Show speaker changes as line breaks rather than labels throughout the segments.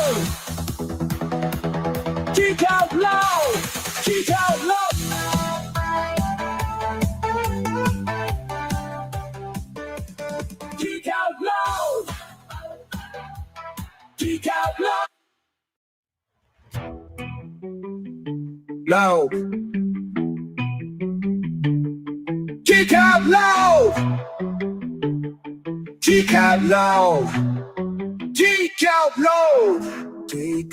loud. Geek out loud. Geek out loud. Geek out loud. Geek out loud. Loud. Geek out loud. Geek out loud. Geek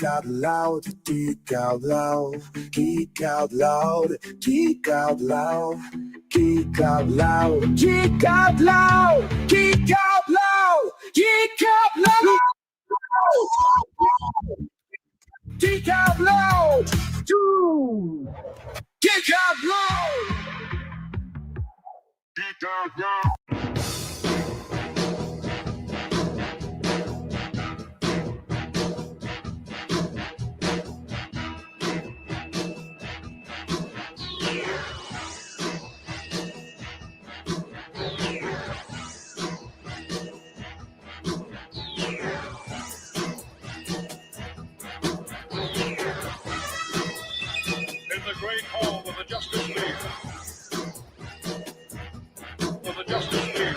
out loud. Geek out loud. Geek out loud. Geek out loud. Geek out loud. Geek out loud. Geek out loud. Geek out loud. Geek out loud. Geek out loud. Dude. Geek out loud. Geek out loud.
Great hall of the Justice League. For the Justice League.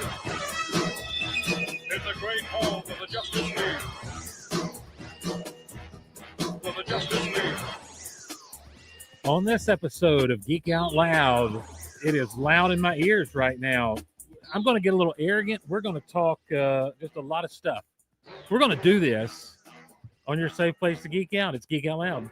In the great hall of the Justice League. For the Justice League.
On this episode of Geek Out Loud, it is loud in my ears right now. I'm going to get a little arrogant. We're going to talk just a lot of stuff. We're going to do this on your safe place to geek out. It's Geek Out Loud.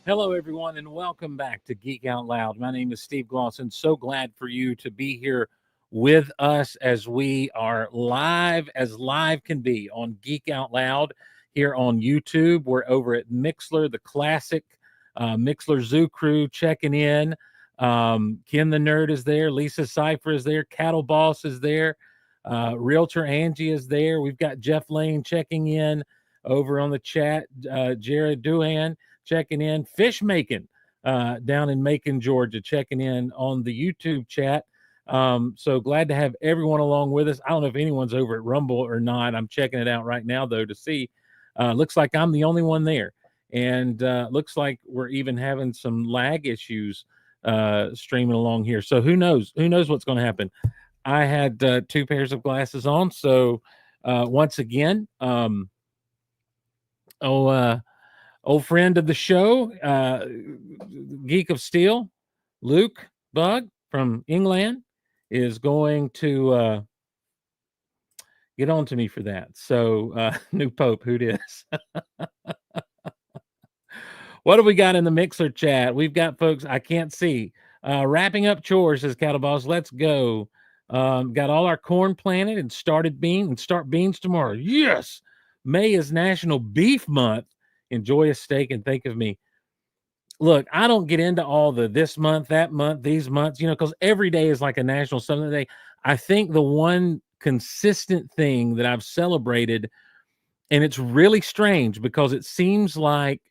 Hello, everyone, and welcome back to Geek Out Loud. My name is Steve Glosson. So glad for you to be here with us as we are live as live can be on Geek Out Loud here on YouTube. We're over at Mixler, the classic Mixler Zoo crew checking in. Ken the Nerd is there. Lisa Cypher is there. Cattle Boss is there. Realtor Angie is there. We've got Jeff Lane checking in over on the chat. Jared Duhan checking in. Fish Making down in Macon, Georgia, checking in on the YouTube chat. So glad to have everyone along with us. I don't know if anyone's over at Rumble or not. I'm checking it out right now, though, to see. Looks like I'm the only one there. And looks like we're even having some lag issues streaming along here. So who knows? Who knows what's going to happen? I had two pairs of glasses on. So once again, old friend of the show, Geek of Steel, Luke Bug from England, is going to get on to me for that. So, new Pope, who it is? What do we got in the Mixer chat? We've got folks I can't see. Wrapping up chores, says Cattle Boss. Let's go. Got all our corn planted and start beans tomorrow. Yes! May is National Beef Month. Enjoy a steak and think of me. Look, I don't get into all the this month, that month, these months, because every day is like a national something day. I think the one consistent thing that I've celebrated, and it's really strange because it seems like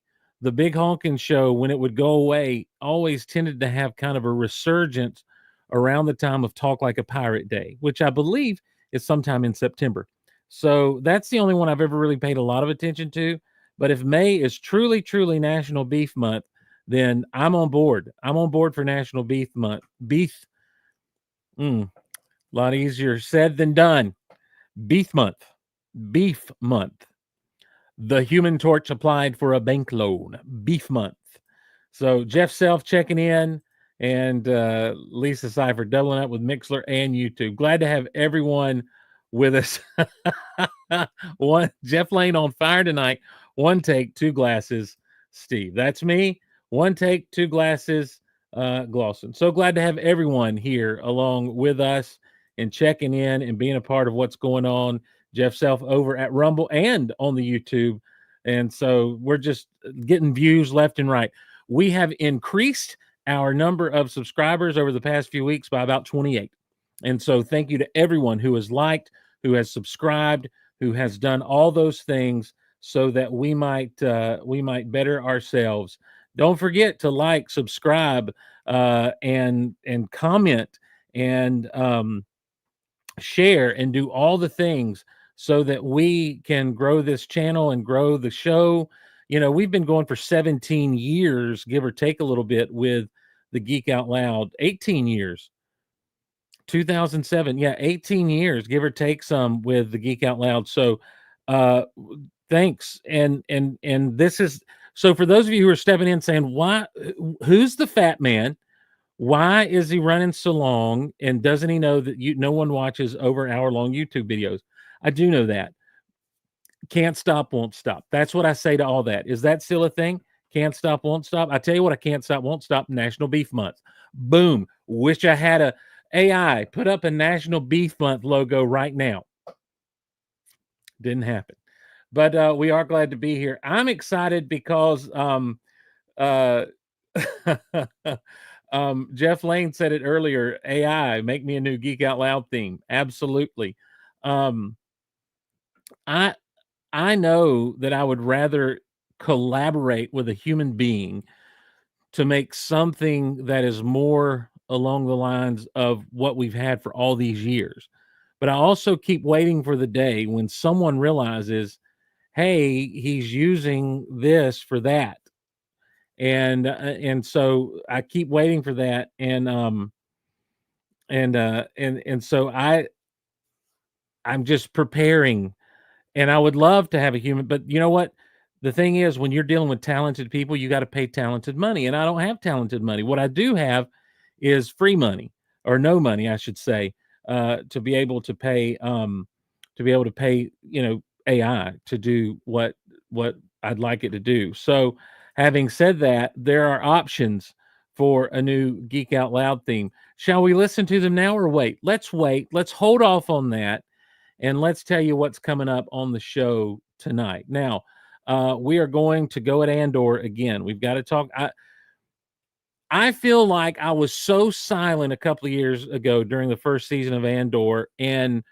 the big honkin' show, when it would go away, always tended to have kind of a resurgence around the time of Talk Like a Pirate Day, which I believe is sometime in September. So that's the only one I've ever really paid a lot of attention to. But if May is truly, truly National Beef Month, then I'm on board. I'm on board for National Beef Month. Beef, a lot easier said than done. Beef Month. Beef Month. The Human Torch applied for a bank loan. Beef Month. So Jeff Self checking in, and Lisa Cypher doubling up with Mixler and YouTube. Glad to have everyone with us. Jeff Lane on fire tonight. One take, two glasses. Steve, that's me. One take, two glasses. Glosson. So glad to have everyone here along with us and checking in and being a part of what's going on. Jeff Self over at Rumble and on the YouTube. And so we're just getting views left and right. We have increased our number of subscribers over the past few weeks by about 28. And so thank you to everyone who has liked, who has subscribed, who has done all those things so that we might better ourselves. Don't forget to like, subscribe, and comment and share and do all the things so that we can grow this channel and grow the show. You know, we've been going for 17 years, give or take a little bit, with the Geek Out Loud. 18 years. 2007. Yeah, 18 years, give or take some, with the Geek Out Loud. So thanks. And this is, so for those of you who are stepping in saying, why, who's the fat man? Why is he running so long? And doesn't he know that no one watches over hour-long YouTube videos? I do know that. Can't stop, won't stop. That's what I say to all that. Is that still a thing? Can't stop, won't stop. I tell you what, I can't stop, won't stop. National Beef Month. Boom. Wish I had a AI put up a National Beef Month logo right now. Didn't happen. But we are glad to be here. I'm excited because Jeff Lane said it earlier. AI, make me a new Geek Out Loud theme. Absolutely. I know that I would rather collaborate with a human being to make something that is more along the lines of what we've had for all these years. But I also keep waiting for the day when someone realizes, hey, he's using this for that. And so I keep waiting for that. And so I'm just preparing, and I would love to have a human, but you know what? The thing is, when you're dealing with talented people, you got to pay talented money, and I don't have talented money. What I do have is free money, or no money, I should say, to be able to pay, you know, AI to do what I'd like it to do. So, having said that, there are options for a new Geek Out Loud theme. Shall we listen to them now or wait? Let's wait. Let's hold off on that, and let's tell you what's coming up on the show tonight. Now, we are going to go at Andor again. We've got to talk. I feel like I was so silent a couple of years ago during the first season of Andor, and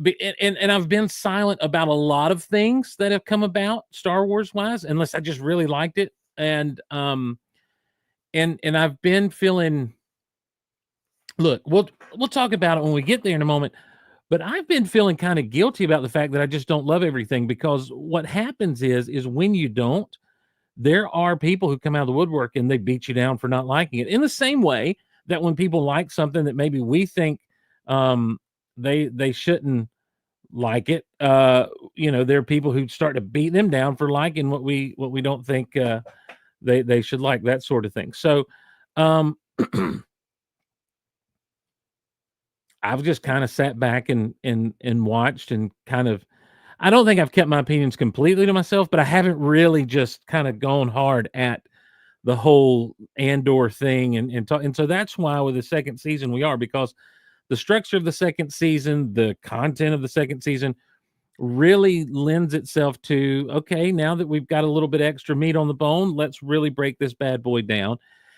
I've been silent about a lot of things that have come about Star Wars wise, unless I just really liked it. And I've been feeling, look, we'll talk about it when we get there in a moment. But I've been feeling kind of guilty about the fact that I just don't love everything, because what happens is when you don't, there are people who come out of the woodwork and they beat you down for not liking it. In the same way that when people like something that maybe we think they shouldn't like it, you know, there are people who start to beat them down for liking what we don't think they should like, that sort of thing. So I've just kind of sat back and watched, and kind of, I don't think I've kept my opinions completely to myself, but I haven't really just kind of gone hard at the whole Andor thing, and so that's why with the second season we are, because the structure of the second season, the content of the second season really lends itself to, okay, now that we've got a little bit extra meat on the bone, let's really break this bad boy down.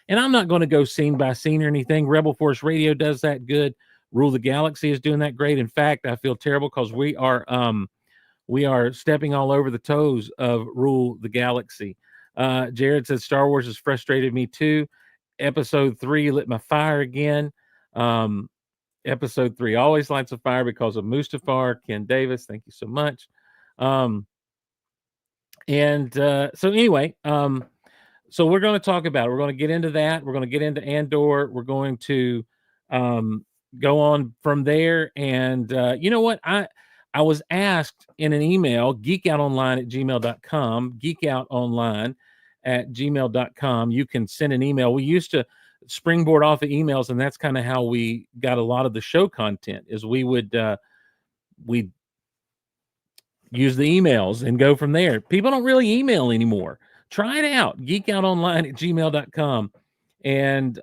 And I'm not going to go scene by scene or anything. Rebel Force Radio does that good. Rule the Galaxy is doing that great. In fact, I feel terrible because we are stepping all over the toes of Rule the Galaxy. Jared says Star Wars has frustrated me too. Episode 3 lit my fire again. Episode 3 always lights a fire because of Mustafar. Ken Davis, thank you so much. So anyway, so we're going to talk about it. We're going to get into that. We're going to get into Andor. We're going to go on from there. And you know what? I was asked in an email, geekoutonline@gmail.com, geekoutonline@gmail.com. You can send an email. We used to springboard off of emails, and that's kind of how we got a lot of the show content, is we'd use the emails and go from there. People don't really email anymore. Try it out, geekoutonline@gmail.com. and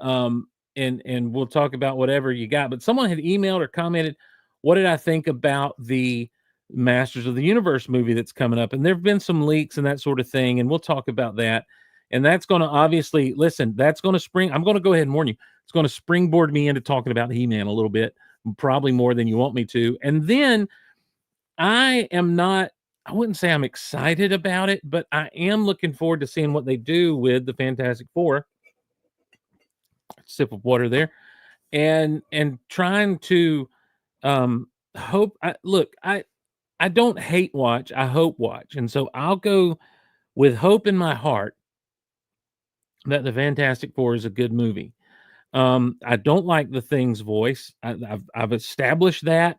we'll talk about whatever you got. But someone had emailed or commented, what did I think about the Masters of the Universe movie that's coming up? And there have been some leaks and that sort of thing, and we'll talk about that. And that's going to obviously, listen, that's going to spring. I'm going to go ahead and warn you. It's going to springboard me into talking about He-Man a little bit, probably more than you want me to. And then I wouldn't say I'm excited about it, but I am looking forward to seeing what they do with the Fantastic Four. Sip of water there. And trying to hope. I don't hate watch. I hope watch. And so I'll go with hope in my heart that the Fantastic Four is a good movie. I don't like the Thing's voice. I've established that.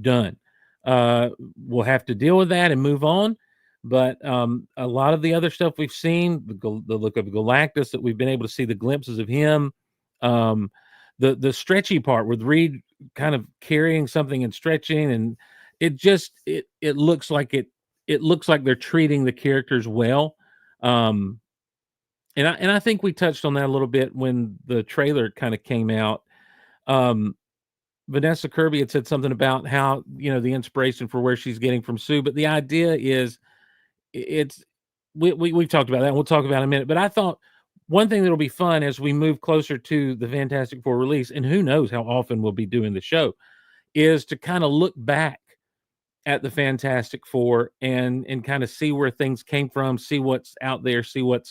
Done. We'll have to deal with that and move on. But a lot of the other stuff we've seen, the look of Galactus, that we've been able to see the glimpses of him, the stretchy part with Reed kind of carrying something and stretching, and it looks like they're treating the characters well. And I think we touched on that a little bit when the trailer kind of came out. Vanessa Kirby had said something about how, the inspiration for where she's getting from Sue, but the idea is we've talked about that, and we'll talk about it in a minute. But I thought one thing that'll be fun as we move closer to the Fantastic Four release, and who knows how often we'll be doing the show, is to kind of look back at the Fantastic Four and kind of see where things came from, see what's out there, see what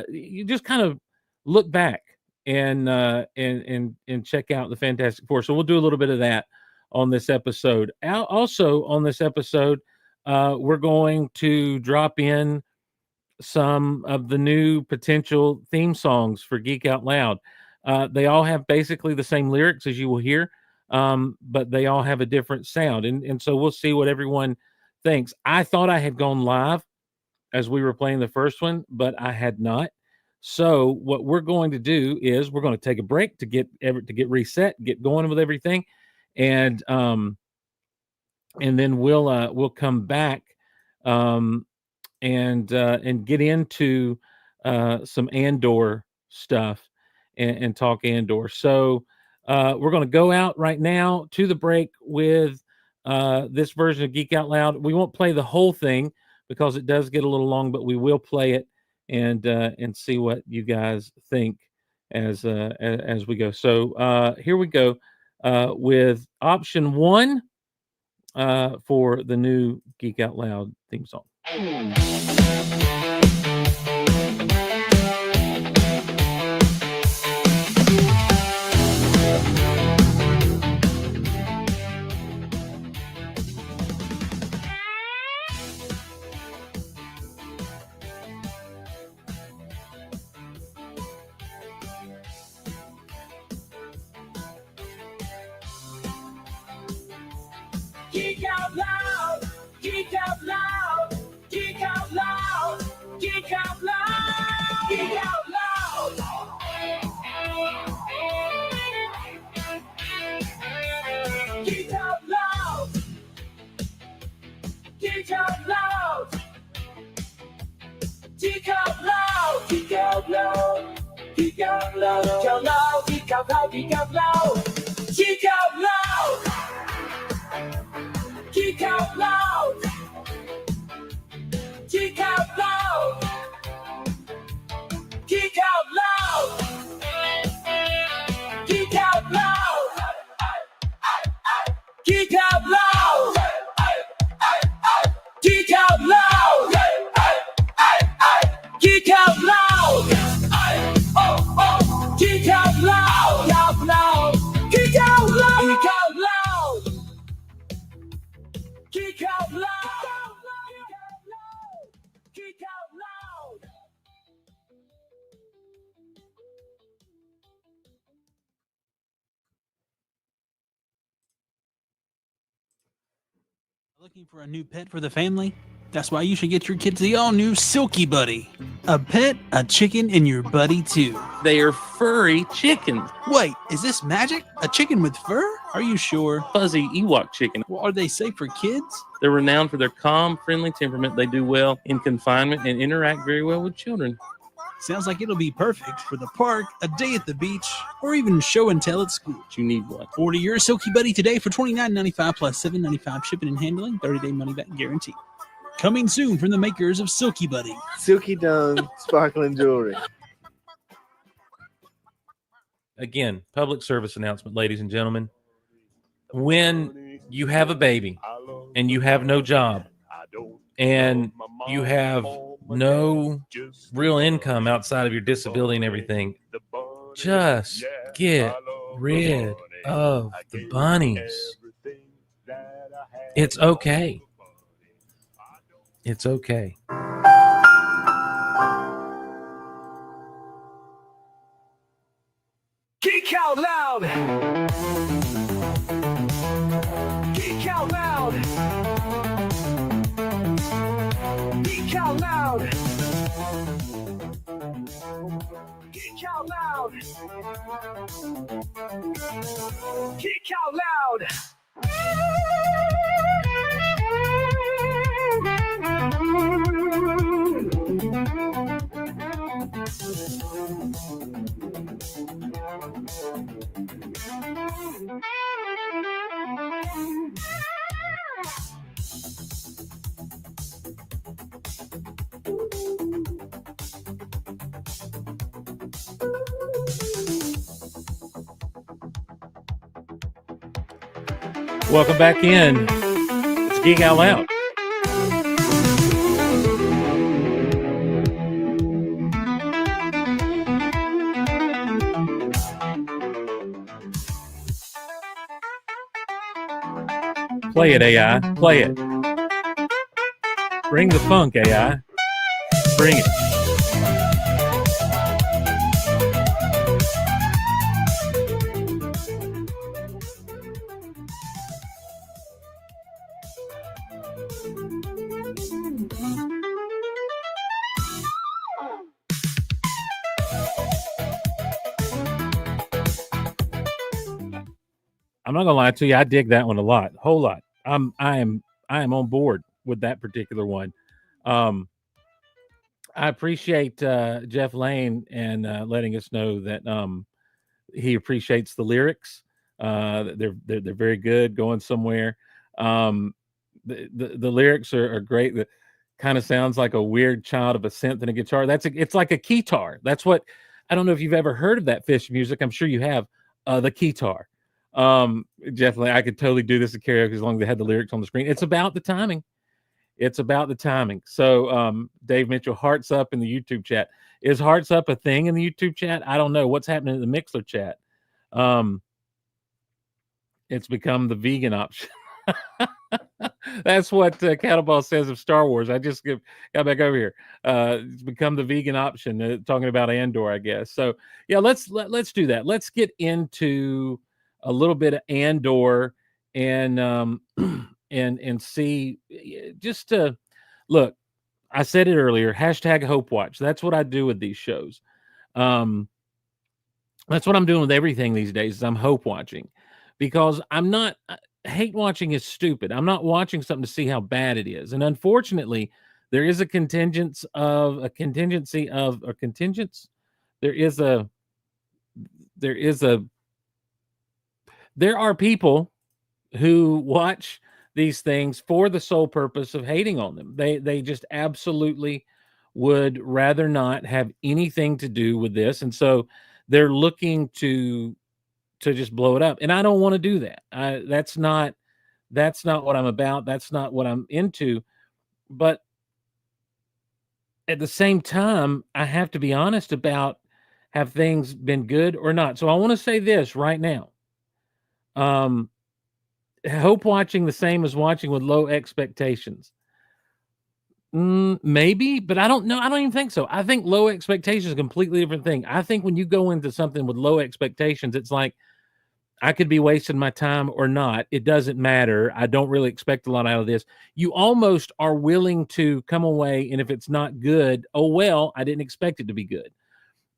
you just kind of look back and check out the Fantastic Four. So we'll do a little bit of that on this episode. Also on this episode, we're going to drop in some of the new potential theme songs for Geek Out Loud. They all have basically the same lyrics, as you will hear, but they all have a different sound. And so we'll see what everyone thinks. I thought I had gone live as we were playing the first one, but I had not. So what we're going to do is we're going to take a break to get reset, get going with everything, and then we'll come back and get into some Andor stuff and talk Andor. So we're going to go out right now to the break with this version of Geek Out Loud. We won't play the whole thing because it does get a little long, but we will play it and see what you guys think as we go. So here we go with option 1 for the new Geek Out Loud theme song.
Geek Out Loud, Geek Out Loud, Geek Out Loud, Geek Out Loud, Geek Out Loud. Geek Out Loud, Geek Out Loud, Geek Out Loud, Geek Out Loud, Geek Out Loud, Geek Out Loud, Geek Out Loud, Geek Out Loud. Geek Out Loud! Geek Out Loud! Geek Out Loud! Geek Out Loud! Geek Out Loud! Geek Out Loud! Geek Out Loud! Geek Out Loud! Geek Out Loud! Geek Out Loud! Geek Out Loud!
Looking for a new pet for the family? That's why you should get your kids the all-new Silky Buddy. A pet, a chicken, and your buddy too.
They are furry chickens.
Wait, is this magic? A chicken with fur? Are you sure?
Fuzzy Ewok chicken.
Well, are they safe for kids?
They're renowned for their calm, friendly temperament. They do well in confinement and interact very well with children.
Sounds like it'll be perfect for the park, a day at the beach, or even show and tell at school.
You need one.
Order your Silky Buddy today for $29.95 plus $7.95 shipping and handling, 30-day money-back guarantee. Coming soon from the makers of Silky Buddy.
Silky Dome sparkling jewelry.
Again, public service announcement, ladies and gentlemen. When you have a baby and you have no job and you have no real income outside of your disability and everything, just get rid of the bunnies. It's okay. It's okay.
Geek out loud. Geek out loud. Geek out loud. Geek out loud. Geek out loud.
Welcome back in. It's Geek Out Loud. Play it, AI. Play it. Bring the funk, AI. Bring it. I'm not gonna lie to you, I dig that one a lot, whole lot. I am on board with that particular one. I appreciate Jeff Lane and letting us know that he appreciates the lyrics. They're very good, going somewhere. The lyrics are great. That kind of sounds like a weird child of a synth and a guitar. It's like a keytar. That's what, I don't know if you've ever heard of that fish music. I'm sure you have. The keytar. Jeff Lane, I could totally do this at karaoke as long as they had the lyrics on the screen. It's about the timing. It's about the timing. So Dave Mitchell, hearts up in the YouTube chat. Is hearts up a thing in the YouTube chat? I don't know. What's happening in the Mixler chat? It's become the vegan option. That's what Cattleball says of Star Wars. I just got back over here. It's become the vegan option, talking about Andor, I guess. So yeah, let's do that. Let's get into a little bit of Andor and and see, just to look. I said it earlier, hashtag Hope Watch. That's what I do with these shows. That's what I'm doing with everything these days, is I'm hope watching, because I'm not, hate watching is stupid. I'm not watching something to see how bad it is. And unfortunately, there is a contingence of there are people who watch these things for the sole purpose of hating on them. They just absolutely would rather not have anything to do with this. And so they're looking to just blow it up. And I don't want to do that. That's not what I'm about. That's not what I'm into. But at the same time, I have to be honest about, have things been good or not? So I want to say this right now. Hope watching the same as watching with low expectations. Maybe, but I don't know. I don't even think so. I think low expectations is a completely different thing. I think when you go into something with low expectations, it's like, I could be wasting my time or not. It doesn't matter. I don't really expect a lot out of this. You almost are willing to come away, and if it's not good, oh, well, I didn't expect it to be good.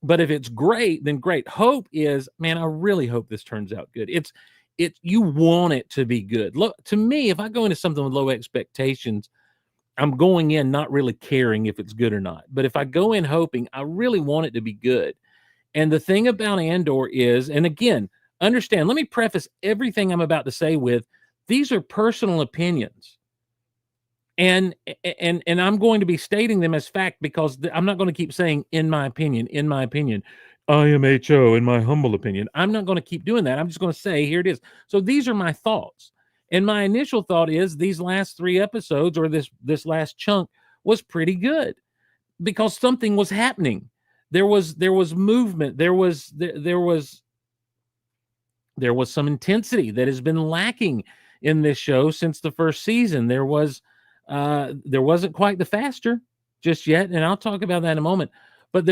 But if it's great, then great. Hope is, man, I really hope this turns out good. You want it to be good. Look, to me, if I go into something with low expectations, I'm going in not really caring if it's good or not. But if I go in hoping, I really want it to be good. And the thing about Andor is, and again, understand, let me preface everything I'm about to say with these are personal opinions. And I'm going to be stating them as fact because I'm not going to keep saying in my opinion, IMHO, in my humble opinion. I'm not going to keep doing that. I'm just going to say here it is. So these are my thoughts. And my initial thought is these last 3 episodes or this last chunk was pretty good because something was happening. There was movement. There was some intensity that has been lacking in this show since the first season. There wasn't quite the faster just yet, and I'll talk about that in a moment. But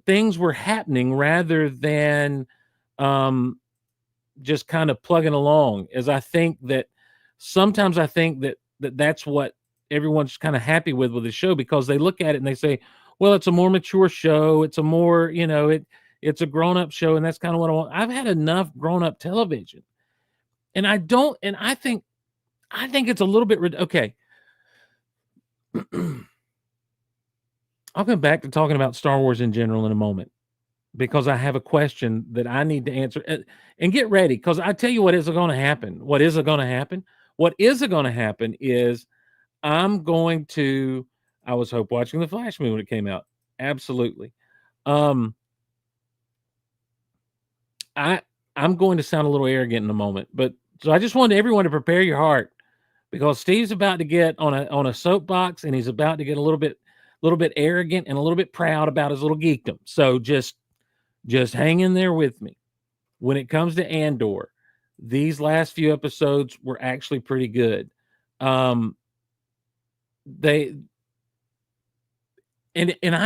things were happening rather than just kind of plugging along. As I think that sometimes I think that's what everyone's kind of happy with the show because they look at it and they say, well, it's a more mature show. It's a more, it's a grown-up show, and that's kind of what I want. I've had enough grown-up television. And I think it's a little bit okay. I'll come back to talking about Star Wars in general in a moment because I have a question that I need to answer. And get ready because I tell you what is going to happen. What is going to happen? What is going to happen is I was hope watching the Flash movie when it came out. Absolutely. I'm going to sound a little arrogant in a moment, but so I just wanted everyone to prepare your heart because Steve's about to get on a soapbox and he's about to get a little bit arrogant and a little bit proud about his little geekdom. So just hang in there with me. When it comes to Andor, these last few episodes were actually pretty good. And I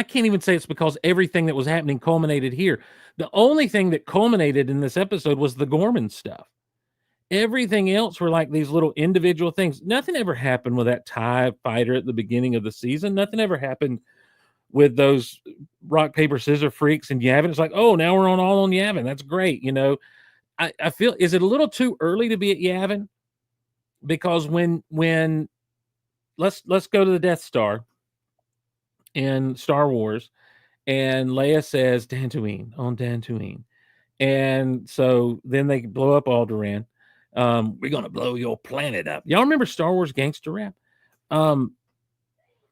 can't even say it's because everything that was happening culminated here. The only thing that culminated in this episode was the Gorman stuff. Everything else were like these little individual things. Nothing ever happened with that TIE fighter at the beginning of the season. Nothing ever happened with those rock, paper, scissors freaks and Yavin. It's like, oh, now we're all on Yavin. That's great. I feel, is it a little too early to be at Yavin? Because when let's go to the Death Star in Star Wars, and Leia says Dantooine on Dantooine, and so then they blow up Alderaan. We're gonna blow your planet up. Y'all remember Star Wars gangster rap?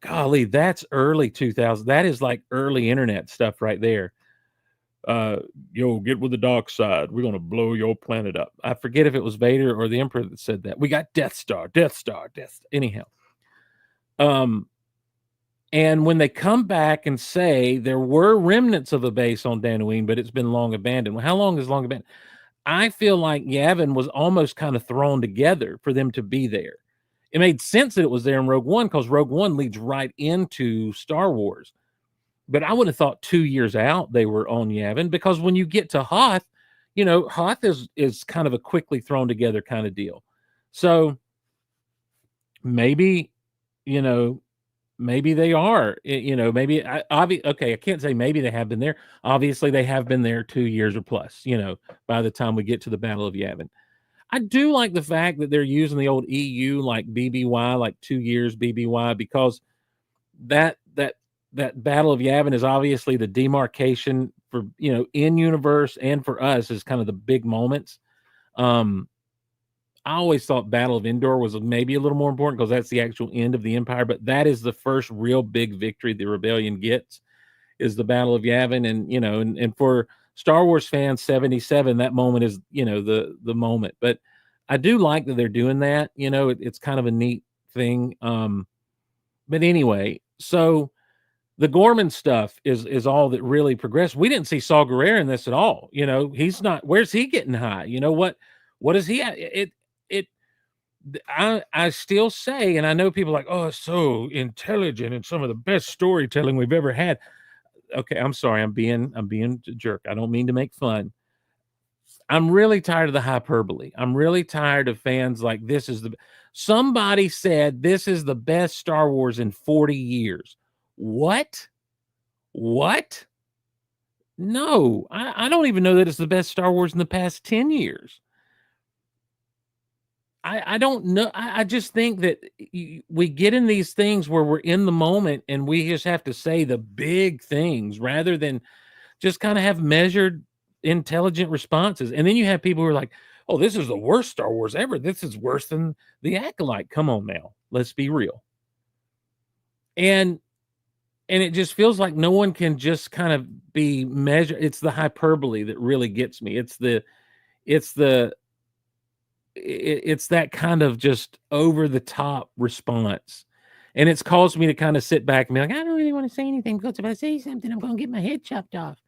Golly, that's early 2000. That is like early internet stuff right there. Yo, get with the dark side. We're gonna blow your planet up. I forget if it was Vader or the Emperor that said that. We got Death Star. Anyhow. And when they come back and say there were remnants of a base on Dantooine, but it's been long abandoned. Well, how long is long abandoned? I feel like Yavin was almost kind of thrown together for them to be there. It made sense that it was there in Rogue One because Rogue One leads right into Star Wars. But I would have thought 2 years out they were on Yavin because when you get to Hoth, Hoth is kind of a quickly thrown together kind of deal. So maybe, maybe they are, maybe okay, I can't say maybe they have been there. Obviously, they have been there 2 years or plus, by the time we get to the Battle of Yavin. I do like the fact that they're using the old EU like BBY, like 2 years BBY, because that Battle of Yavin is obviously the demarcation for, in universe and for us is kind of the big moments. I always thought Battle of Endor was maybe a little more important because that's the actual end of the Empire, but that is the first real big victory the rebellion gets is the Battle of Yavin. And, and for Star Wars fans, 77, that moment is, the moment. But I do like that they're doing that. It's kind of a neat thing. But anyway, so the Gorman stuff is all that really progressed. We didn't see Saw Gerrera in this at all. He's not, where's he getting high? What is he at? I still say, and I know people are like, oh, it's so intelligent and some of the best storytelling we've ever had. Okay, I'm sorry, I'm being a jerk. I don't mean to make fun. I'm really tired of the hyperbole. I'm really tired of fans like somebody said this is the best Star Wars in 40 years. What? No, I don't even know that it's the best Star Wars in the past 10 years. I don't know. I just think that we get in these things where we're in the moment and we just have to say the big things rather than just kind of have measured, intelligent responses. And then you have people who are like, oh, this is the worst Star Wars ever. This is worse than The Acolyte. Come on now. Let's be real. And it just feels like no one can just kind of be measured. It's the hyperbole that really gets me. It's that kind of just over the top response. And it's caused me to kind of sit back and be like, I don't really want to say anything because if I say something, I'm going to get my head chopped off.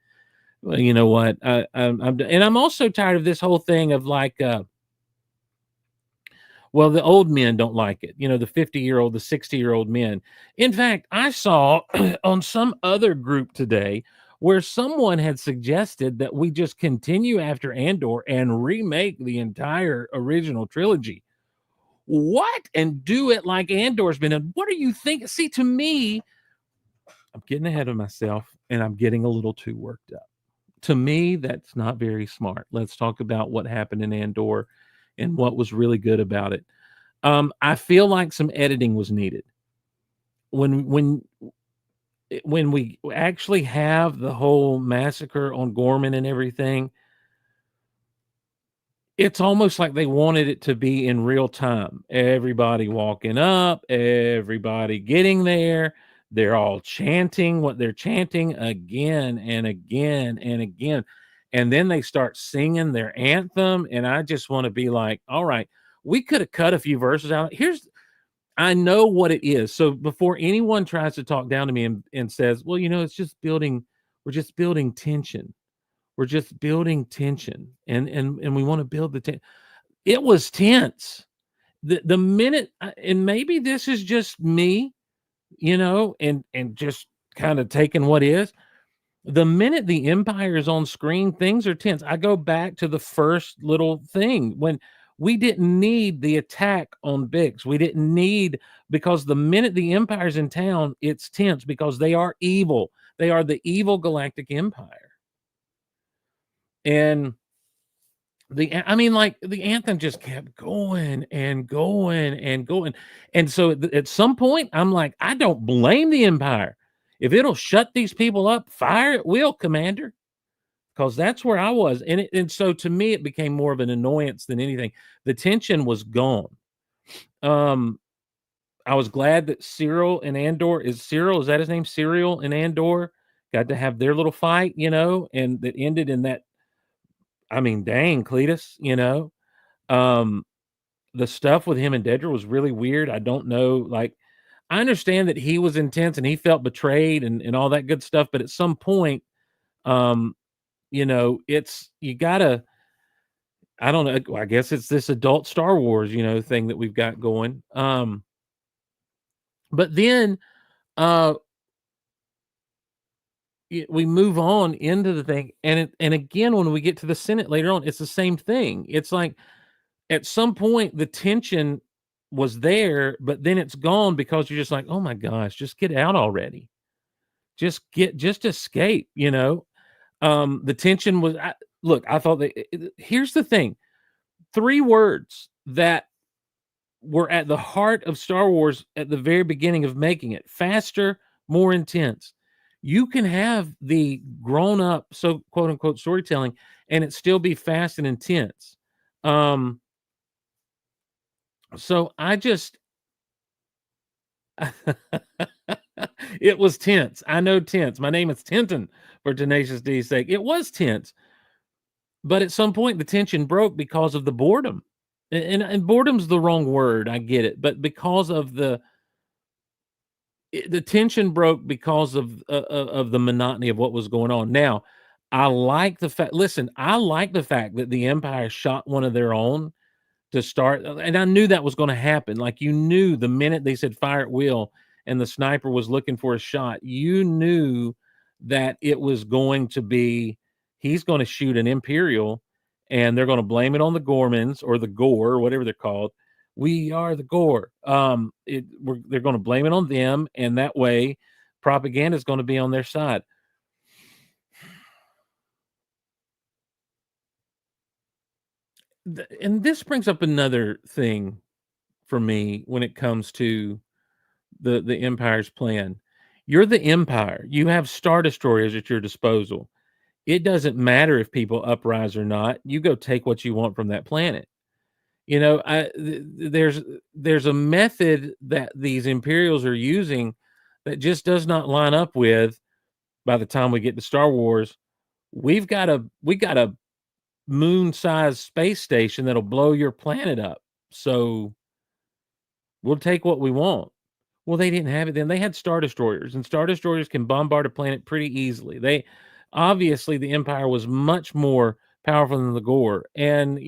Well, you know what? I'm also tired of this whole thing of like, well, the old men don't like it. The 50-year-old, the 60-year-old men. In fact, I saw on some other group today where someone had suggested that we just continue after Andor and remake the entire original trilogy. What? And do it like Andor's been done. What are you thinking? See, to me, I'm getting ahead of myself and I'm getting a little too worked up. To me, that's not very smart. Let's talk about what happened in Andor and what was really good about it. I feel like some editing was needed. When we actually have the whole massacre on Gorman and everything, it's almost like they wanted it to be in real time. Everybody walking up, everybody getting there. They're all chanting what they're chanting again and again and again. And then they start singing their anthem. And I just want to be like, all right, we could have cut a few verses out. I know what it is. So before anyone tries to talk down to me and says, well, we're just building tension. We're just building tension. And we want to build the tension. It was tense. The minute, and maybe this is just me, and just kind of taking what is. The minute the Empire is on screen, things are tense. I go back to the first little thing when we didn't need the attack on Bix. We didn't need, because the minute the Empire's in town, it's tense because they are evil. They are the evil Galactic Empire. And the anthem just kept going and going and going. And so at some point, I'm like, I don't blame the Empire. If it'll shut these people up, fire it will, Commander. Because that's where I was. And so to me, it became more of an annoyance than anything. The tension was gone. I was glad that Cyril and Andor, is that his name? Cyril and Andor got to have their little fight, and that ended in that. I mean, dang, Cletus, the stuff with him and Dedra was really weird. I don't know. Like, I understand that he was intense and he felt betrayed and all that good stuff. But at some point, you gotta, I don't know. I guess it's this adult Star Wars, thing that we've got going. But then, we move on into the thing, and again, when we get to the Senate later on, it's the same thing. It's like at some point the tension was there, but then it's gone because you're just like, oh my gosh, just get out already. Just escape. The tension was. I thought that. Here's the thing: 3 words that were at the heart of Star Wars at the very beginning of making it: faster, more intense. You can have the grown up, so quote unquote storytelling, and it still be fast and intense. So I just, it was tense. I know tense. My name is Tintin for Tenacious D's sake. It was tense. But at some point, the tension broke because of the boredom. And boredom's the wrong word. I get it. But because of the tension broke because of the monotony of what was going on. Now, I like the fact. Listen, I like the fact that the Empire shot one of their own to start, and I knew that was going to happen. Like, you knew the minute they said fire at will, and the sniper was looking for a shot, you knew that it was going to be. He's going to shoot an Imperial, and they're going to blame it on the Gormans or the Gore, or whatever they're called. We are the Gore. They're going to blame it on them, and that way propaganda is going to be on their side. and this brings up another thing for me when it comes to the Empire's plan. You're the Empire. You have Star Destroyers at your disposal. It doesn't matter if people uprise or not. You go take what you want from that planet. You know, there's a method that these Imperials are using that just does not line up with. By the time we get to Star Wars, we got a moon-sized space station that'll blow your planet up. So we'll take what we want. Well, they didn't have it then. They had Star Destroyers, and Star Destroyers can bombard a planet pretty easily. They obviously the Empire was much more powerful than the Gore, and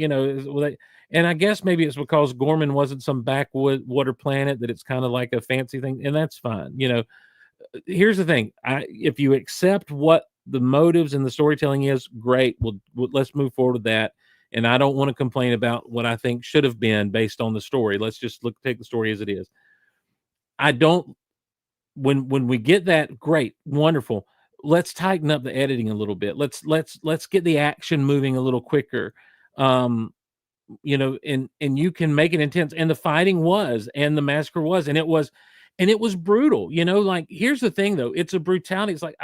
and I guess maybe it's because Gorman wasn't some backwater planet that it's kind of like a fancy thing, and that's fine. Here's the thing: if you accept what the motives and the storytelling is, great. Let's move forward with that. And I don't want to complain about what I think should have been based on the story. Let's just take the story as it is. I don't when we get that, great, wonderful. Let's tighten up the editing a little bit. Let's get the action moving a little quicker. And you can make it intense. And the fighting was, and the massacre was, and it was brutal. Like here's the thing though, it's a brutality. It's like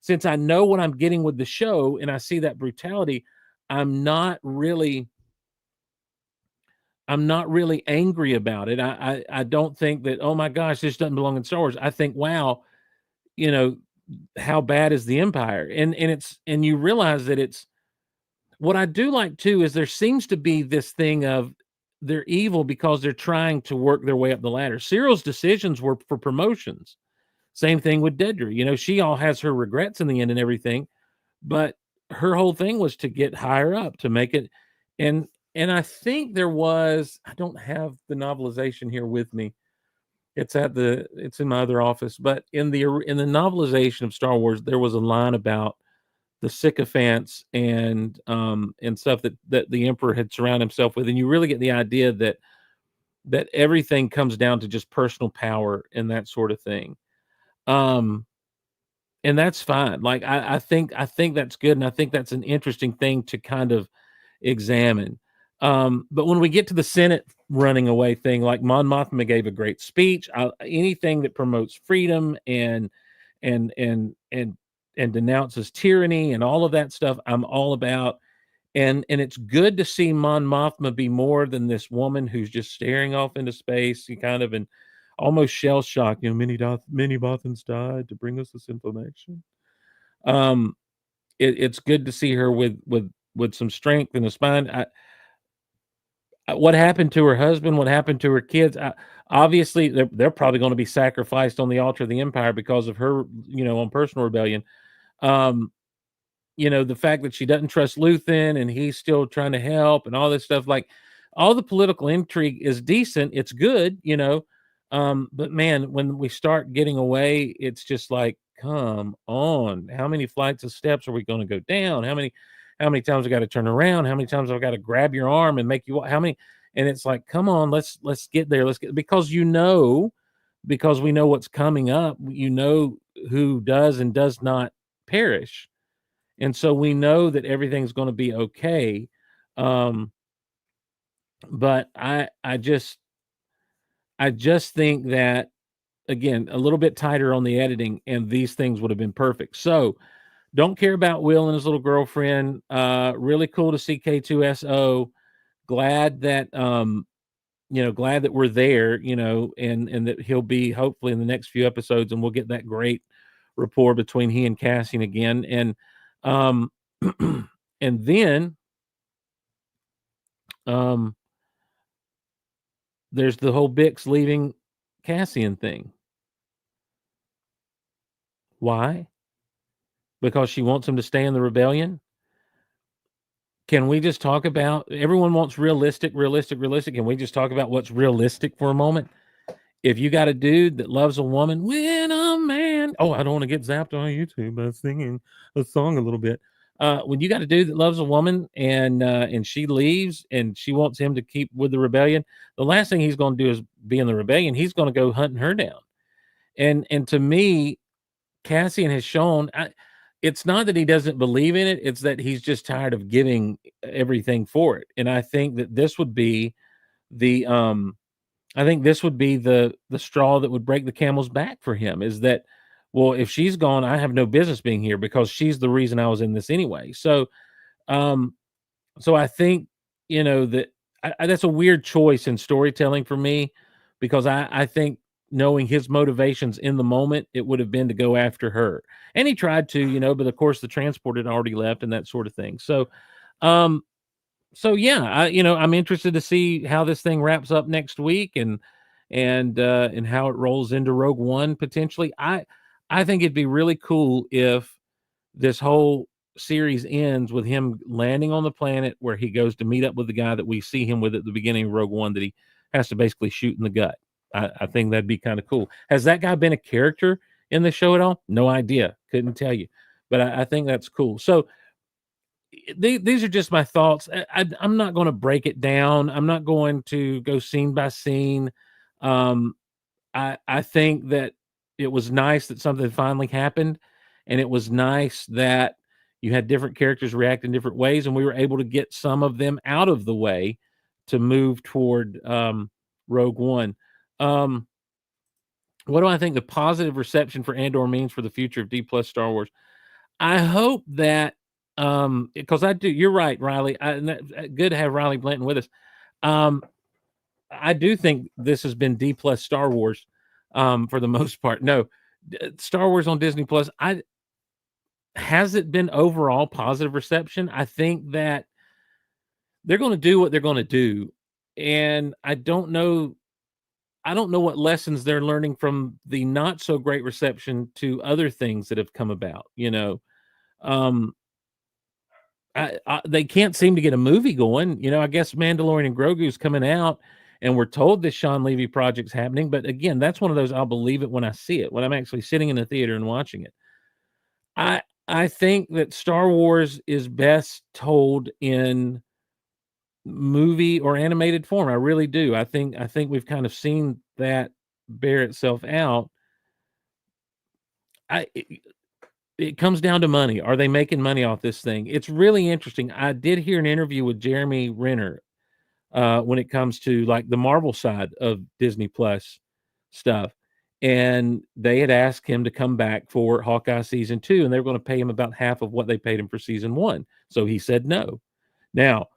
since I know what I'm getting with the show and I see that brutality, I'm not really angry about it. I don't think that, oh my gosh, this doesn't belong in Star Wars. I think, wow, how bad is the Empire? And you realize that it's what I do like too is there seems to be this thing of they're evil because they're trying to work their way up the ladder. Cyril's decisions were for promotions. Same thing with Dedra. She all has her regrets in the end and everything, but her whole thing was to get higher up, to make it. And I think there was, I don't have the novelization here with me. It's in my other office, but in the novelization of Star Wars, there was a line about the sycophants and stuff that the Emperor had surrounded himself with. And you really get the idea that everything comes down to just personal power and that sort of thing. And that's fine. Like I think that's good, and I think that's an interesting thing to kind of examine. But when we get to the Senate running away thing, like Mon Mothma gave a great speech. Anything that promotes freedom and denounces tyranny and all of that stuff, I'm all about. And it's good to see Mon Mothma be more than this woman who's just staring off into space, and almost shell shocked. Many Bothans died to bring us this information. It's good to see her with some strength and a spine. What happened to her husband? What happened to her kids? Obviously, they're probably going to be sacrificed on the altar of the Empire because of her, on personal rebellion. The fact that she doesn't trust Luthen and he's still trying to help and all this stuff, like all the political intrigue is decent. It's good, but man, when we start getting away, it's just like, come on, how many flights of steps are we going to go down? How many times I got to turn around? How many times I've got to grab your arm and make you walk? How many? And it's like, come on, let's get there. Because we know what's coming up. Who does and does not perish. And so we know that everything's going to be okay. But I just think that, again, a little bit tighter on the editing and these things would have been perfect. So don't care about Will and his little girlfriend. Really cool to see K2SO. Glad that we're there, and that he'll be hopefully in the next few episodes, and we'll get that great rapport between he and Cassian again. And and then there's the whole Bix leaving Cassian thing. Why? Because she wants him to stay in the rebellion? Can we just talk about, everyone wants realistic. Can we just talk about what's realistic for a moment? If you got a dude that loves a woman, when a man, I don't want to get zapped on YouTube by singing a song a little bit. When you got a dude that loves a woman and she leaves and she wants him to keep with the rebellion, the last thing he's going to do is be in the rebellion. He's going to go hunting her down. And to me, Cassian has shown, it's not that he doesn't believe in it, it's that he's just tired of giving everything for it. And I think that this would be the the straw that would break the camel's back for him, is that, well, if she's gone, I have no business being here because she's the reason I was in this anyway. Um so I think, that that's a weird choice in storytelling for me, because I think, knowing his motivations in the moment, it would have been to go after her. And he tried to, but of course the transport had already left and that sort of thing. Um, yeah, I'm interested to see how this thing wraps up next week, and how it rolls into Rogue One potentially. I think it'd be really cool if this whole series ends with him landing on the planet where he goes to meet up with the guy that we see him with at the beginning of Rogue One, that he has to basically shoot in the gut. I think that'd be kind of cool. Has that guy been a character in the show at all? No idea. Couldn't tell you. But I think that's cool. So these are just my thoughts. I'm not going to break it down. I'm not going to go scene by scene. Um, I think that it was nice that something finally happened, and it was nice that you had different characters react in different ways, and we were able to get some of them out of the way to move toward Rogue One. What do I think the positive reception for Andor means for the future of D plus Star Wars? I hope that, because I do. You're right, Riley. Good to have Riley Blanton with us. I do think this has been D plus Star Wars, for the most part. No, Star Wars on Disney Plus. Has it been overall positive reception? I think that they're going to do what they're going to do, and I don't know what lessons they're learning from the not so great reception to other things that have come about. Um, they can't seem to get a movie going. I guess Mandalorian and Grogu's coming out, and we're told this Sean Levy project's happening. But again, that's one of those, I'll believe it when I see it, when I'm actually sitting in the theater and watching it. I think that Star Wars is best told in movie or animated form. I really do. I think we've kind of seen that bear itself out. It comes down to money. Are they making money off this thing? It's really interesting. I did hear an interview with Jeremy Renner when it comes to like the Marvel side of Disney Plus stuff. And they had asked him to come back for Hawkeye season 2, and they were going to pay him about half of what they paid him for season 1. So he said no. Now,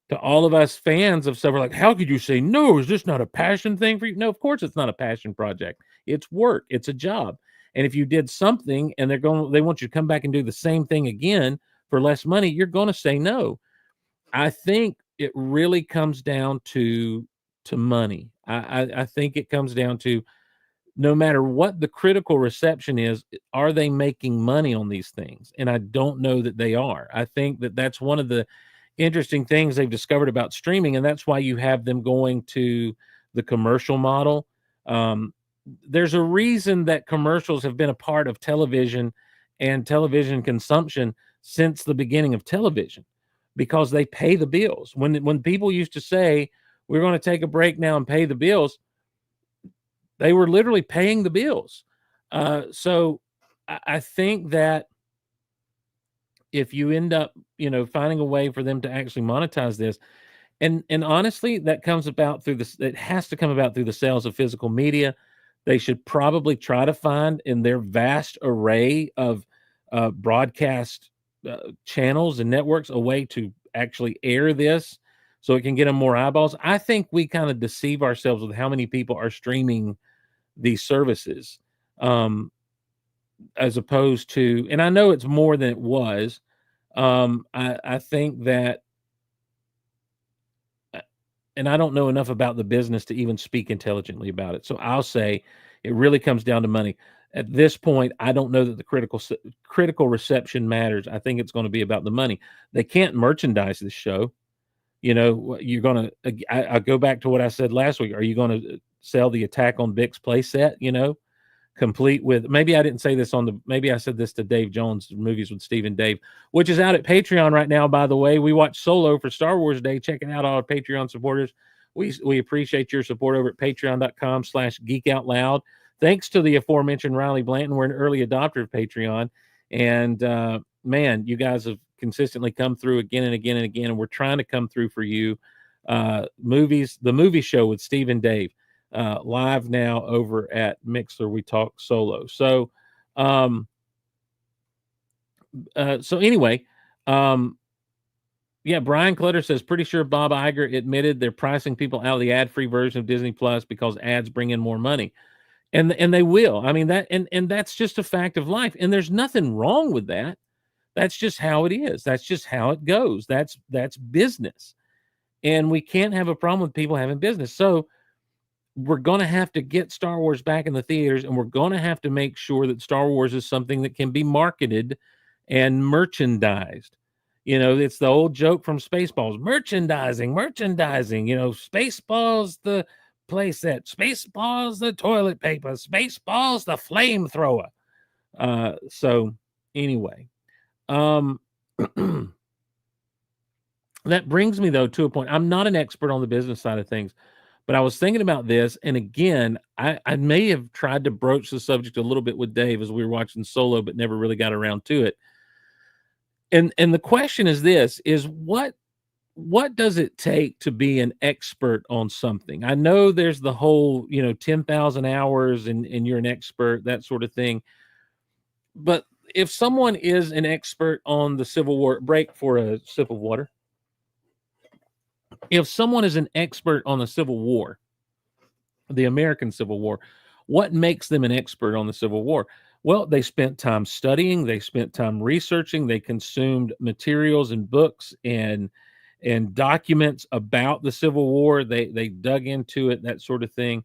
to all of us fans of stuff, we're like, how could you say no? Is this not a passion thing for you? No, of course it's not a passion project. It's work. It's a job. And if you did something and they want you to come back and do the same thing again for less money, you're going to say no. I think it really comes down to money. I think it comes down to, no matter what the critical reception is, are they making money on these things? And I don't know that they are. I think that that's one of the interesting things they've discovered about streaming, and that's why you have them going to the commercial model. There's a reason that commercials have been a part of television and television consumption since the beginning of television, because they pay the bills. When people used to say, we're going to take a break now and pay the bills, they were literally paying the bills. So I think that if you end up, finding a way for them to actually monetize this, and honestly, that comes about through this. It has to come about through the sales of physical media. They should probably try to find, in their vast array of broadcast channels and networks, a way to actually air this so it can get them more eyeballs. I think we kind of deceive ourselves with how many people are streaming these services, as opposed to, and I know it's more than it was. I think that, and I don't know enough about the business to even speak intelligently about it. So I'll say it really comes down to money. At this point, I don't know that the critical reception matters. I think it's going to be about the money. They can't merchandise this show. You're going to, I go back to what I said last week. Are you going to sell the Attack on Bix play set, complete with, maybe I didn't say this maybe I said this to Dave Jones, Movies with Steve and Dave, which is out at Patreon right now, by the way. We watched Solo for Star Wars Day. Check it out, all our Patreon supporters. We appreciate your support over at patreon.com/geekoutloud. Thanks to the aforementioned Riley Blanton. We're an early adopter of Patreon, And man, you guys have consistently come through again and again and again, and we're trying to come through for you. The movie show with Steve and Dave, live now over at Mixler. We talk solo. So, so anyway, yeah, Brian Clutter says, pretty sure Bob Iger admitted they're pricing people out of the ad-free version of Disney Plus because ads bring in more money. And they will. I mean, that and that's just a fact of life. And there's nothing wrong with that. That's just how it is. That's just how it goes. That's business. And we can't have a problem with people having business. So we're going to have to get Star Wars back in the theaters, and we're going to have to make sure that Star Wars is something that can be marketed and merchandised. You know, it's the old joke from Spaceballs, merchandising. You know, Spaceballs the playset, Spaceballs the toilet paper, Spaceballs the flamethrower. So anyway, that brings me though to a point. I'm not an expert on the business side of things, but I was thinking about this, and again, I may have tried to broach the subject a little bit with Dave as we were watching Solo, but never really got around to it. And the question is this: is what does it take to be an expert on something? I know there's the whole, 10,000 hours and you're an expert, that sort of thing. But if someone is an expert on the Civil War, break for a sip of water. If someone is an expert on the Civil War, the American Civil War, what makes them an expert on the Civil War? Well, they spent time studying, they spent time researching, they consumed materials and books and documents about the Civil War. They dug into it, that sort of thing.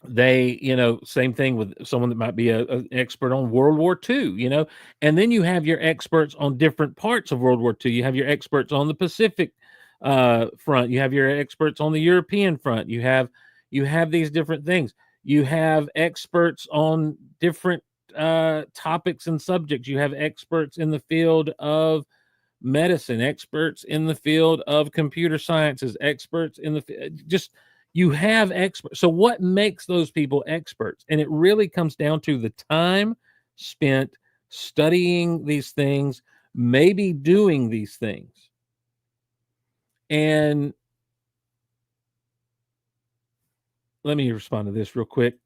They, same thing with someone that might be an expert on World War II, and then you have your experts on different parts of World War II. You have your experts on the Pacific front. You have your experts on the European front. You have these different things. You have experts on different topics and subjects. You have experts in the field of medicine, experts in the field of computer sciences, experts in the you have experts. So what makes those people experts? And it really comes down to the time spent studying these things, maybe doing these things. And let me respond to this real quick.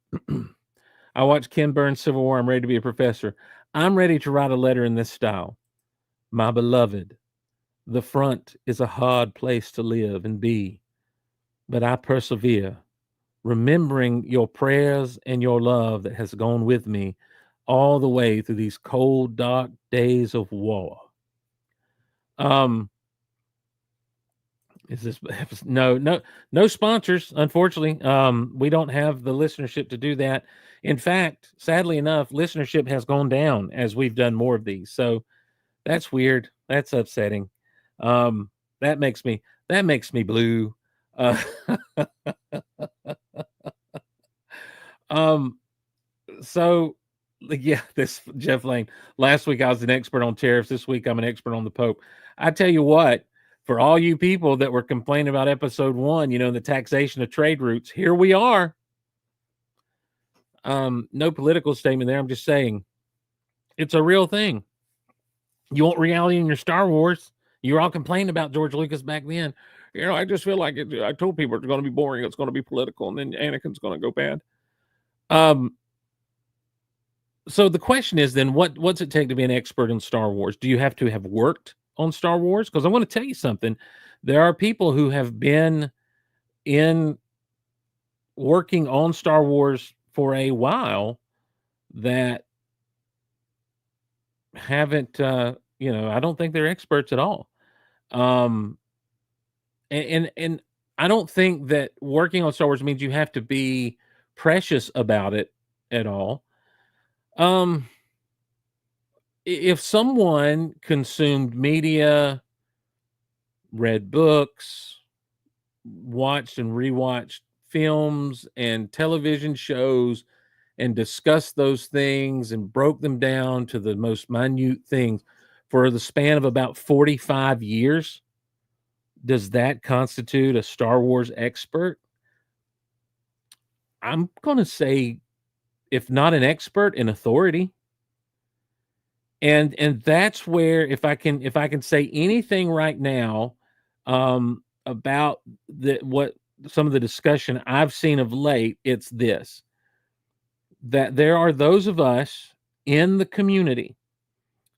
I watched Ken Burns' Civil War. I'm ready to be a professor. I'm ready to write a letter in this style. My beloved, the front is a hard place to live and be, but I persevere, remembering your prayers and your love that has gone with me all the way through these cold, dark days of war. Is this no sponsors, unfortunately. We don't have the listenership to do that. In fact, sadly enough, listenership has gone down as we've done more of these. So that's weird. That's upsetting. That makes me blue. So yeah, this Jeff Lane. Last week I was an expert on tariffs. This week I'm an expert on the Pope. I tell you what, for all you people that were complaining about episode 1, the taxation of trade routes, here we are. No political statement there. I'm just saying it's a real thing. You want reality in your Star Wars? You were all complaining about George Lucas back then. I just feel like I told people it's going to be boring. It's going to be political, and then Anakin's going to go bad. So the question is then, what's it take to be an expert in Star Wars? Do you have to have worked on Star Wars? Because I want to tell you something. There are people who have been working on Star Wars for a while that haven't, I don't think they're experts at all. And I don't think that working on Star Wars means you have to be precious about it at all. If someone consumed media, read books, watched and rewatched films and television shows and discussed those things and broke them down to the most minute things for the span of about 45 years, does that constitute a Star Wars expert? I'm going to say if not an expert, an authority. And that's where, if I can say anything right now about what some of the discussion I've seen of late, it's this: that there are those of us in the community,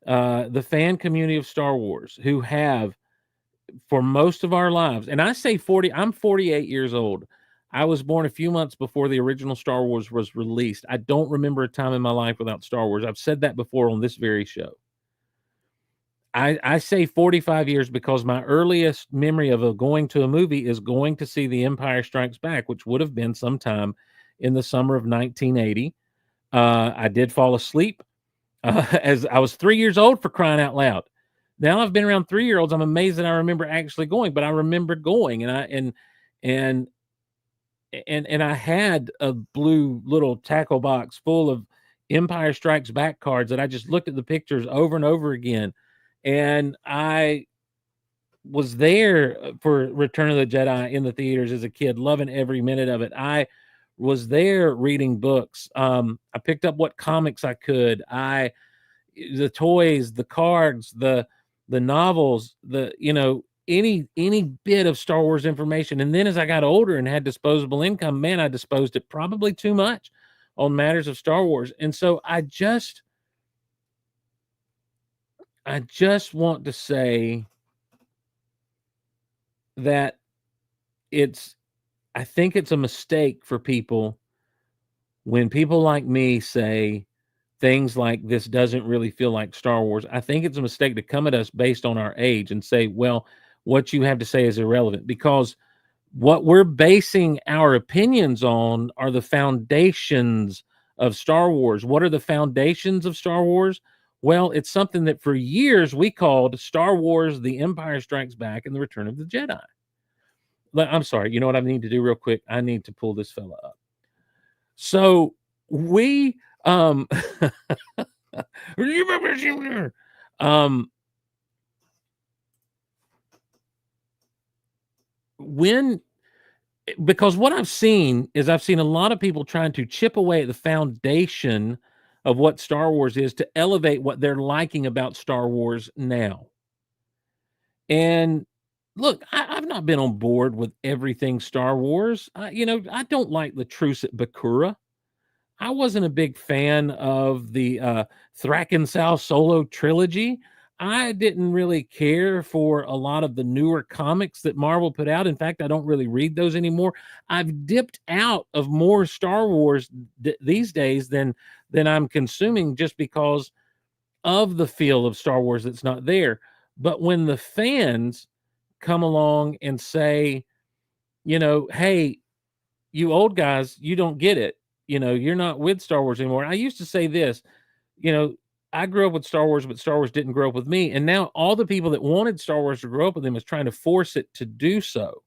the fan community of Star Wars, who have, for most of our lives, and I say 40, I'm 48 years old. I was born a few months before the original Star Wars was released. I don't remember a time in my life without Star Wars. I've said that before on this very show. I say 45 years because my earliest memory of going to a movie is going to see The Empire Strikes Back, which would have been sometime in the summer of 1980. I did fall asleep as I was 3 years old, for crying out loud. Now I've been around 3-year-olds. I'm amazed that I remember actually going, but I remember going, and I had a blue little tackle box full of Empire Strikes Back cards that I just looked at the pictures over and over again. And I was there for Return of the Jedi in the theaters as a kid, loving every minute of it. I was there reading books. I picked up what comics I could. The toys, the cards, the novels, any bit of Star Wars information. And then as I got older and had disposable income, man, I disposed it probably too much on matters of Star Wars. And so I just want to say that I think it's a mistake for people when people like me say things like, this doesn't really feel like Star Wars. I think it's a mistake to come at us based on our age and say, well, what you have to say is irrelevant, because what we're basing our opinions on are the foundations of Star Wars. What are the foundations of Star Wars? Well, it's something that for years we called Star Wars: The Empire Strikes Back and The Return of the Jedi. I'm sorry, you know what I need to do real quick? I need to pull this fella up. So we um when because what I've seen is I've seen a lot of people trying to chip away at the foundation of what Star Wars is to elevate what they're liking about Star Wars now. And look, I've not been on board with everything Star Wars. I don't like the truce at Bakura. I wasn't a big fan of the Thraken-Sal Solo trilogy. I didn't really care for a lot of the newer comics that Marvel put out. In fact, I don't really read those anymore. I've dipped out of more Star Wars these days than I'm consuming, just because of the feel of Star Wars that's not there. But when the fans come along and say, hey, you old guys, you don't get it. You're not with Star Wars anymore. I used to say this, I grew up with Star Wars, but Star Wars didn't grow up with me. And now all the people that wanted Star Wars to grow up with them is trying to force it to do so.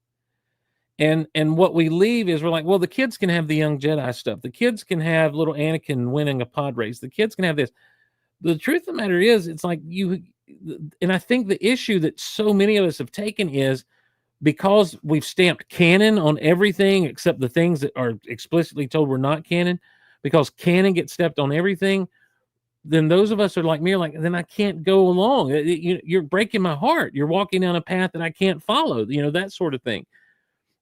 And what we leave is, we're like, well, the kids can have the young Jedi stuff. The kids can have little Anakin winning a pod race. The kids can have this. The truth of the matter is, it's like and I think the issue that so many of us have taken is, because we've stamped canon on everything except the things that are explicitly told we're not canon, because canon gets stepped on everything, then those of us are like me, are like, then I can't go along. You're breaking my heart. You're walking down a path that I can't follow, that sort of thing.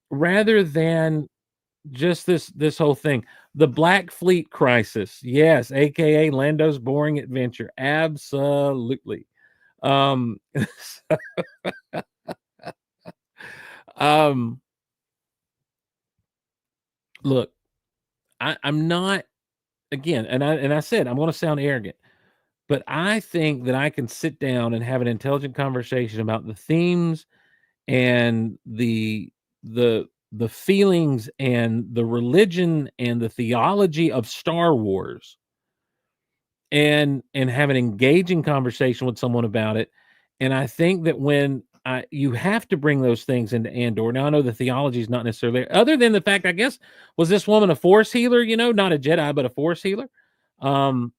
Rather than just this whole thing. The Black Fleet Crisis. Yes, aka Lando's Boring Adventure. Absolutely. Um, look, I'm not, again, and I said I'm going to sound arrogant, but I think that I can sit down and have an intelligent conversation about the themes and the feelings and the religion and the theology of Star Wars, and have an engaging conversation with someone about it. And I think that when you have to bring those things into Andor. Now, I know the theology is not necessarily there, other than the fact, I guess, was this woman a Force healer? Not a Jedi, but a Force healer. I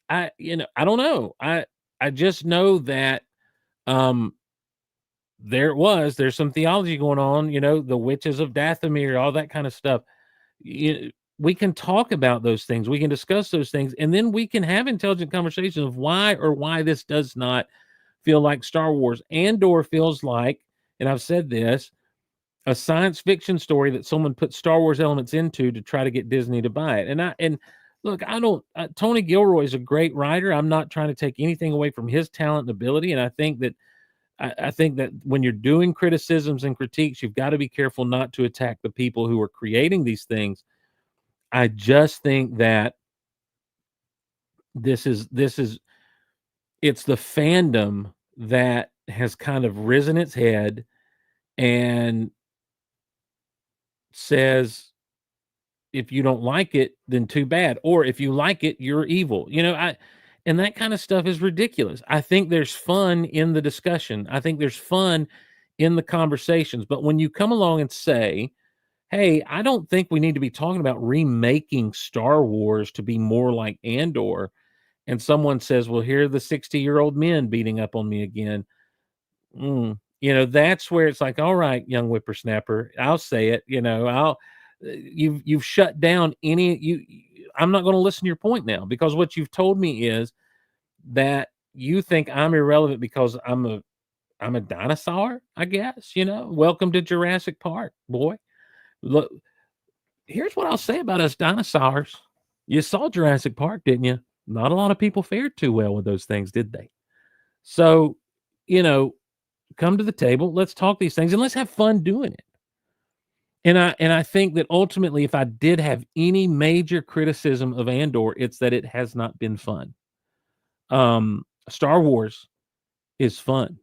don't know. I just know that there's some theology going on. The witches of Dathomir, all that kind of stuff. we can talk about those things. We can discuss those things, and then we can have intelligent conversations of why this does not feel like Star Wars. Andor feels like, and I've said this, a science fiction story that someone put Star Wars elements into to try to get Disney to buy it. And look, I don't. Tony Gilroy is a great writer. I'm not trying to take anything away from his talent and ability, and I think that when you're doing criticisms and critiques, you've got to be careful not to attack the people who are creating these things. I just think that it's the fandom that has kind of risen its head and says, if you don't like it, then too bad. Or if you like it, you're evil. And that kind of stuff is ridiculous. I think there's fun in the discussion. I think there's fun in the conversations. But when you come along and say, hey, I don't think we need to be talking about remaking Star Wars to be more like Andor, and someone says, well, here are the 60-year-old men beating up on me again. That's where it's like, all right, young whippersnapper, I'll say it. You've shut down I'm not going to listen to your point now, because what you've told me is that you think I'm irrelevant because I'm a dinosaur, I guess. Welcome to Jurassic Park, boy. Look, here's what I'll say about us dinosaurs. You saw Jurassic Park, didn't you? Not a lot of people fared too well with those things, did they? So, come to the table, let's talk these things, and let's have fun doing it. And I think that ultimately, if I did have any major criticism of Andor, it's that it has not been fun. Star Wars is fun.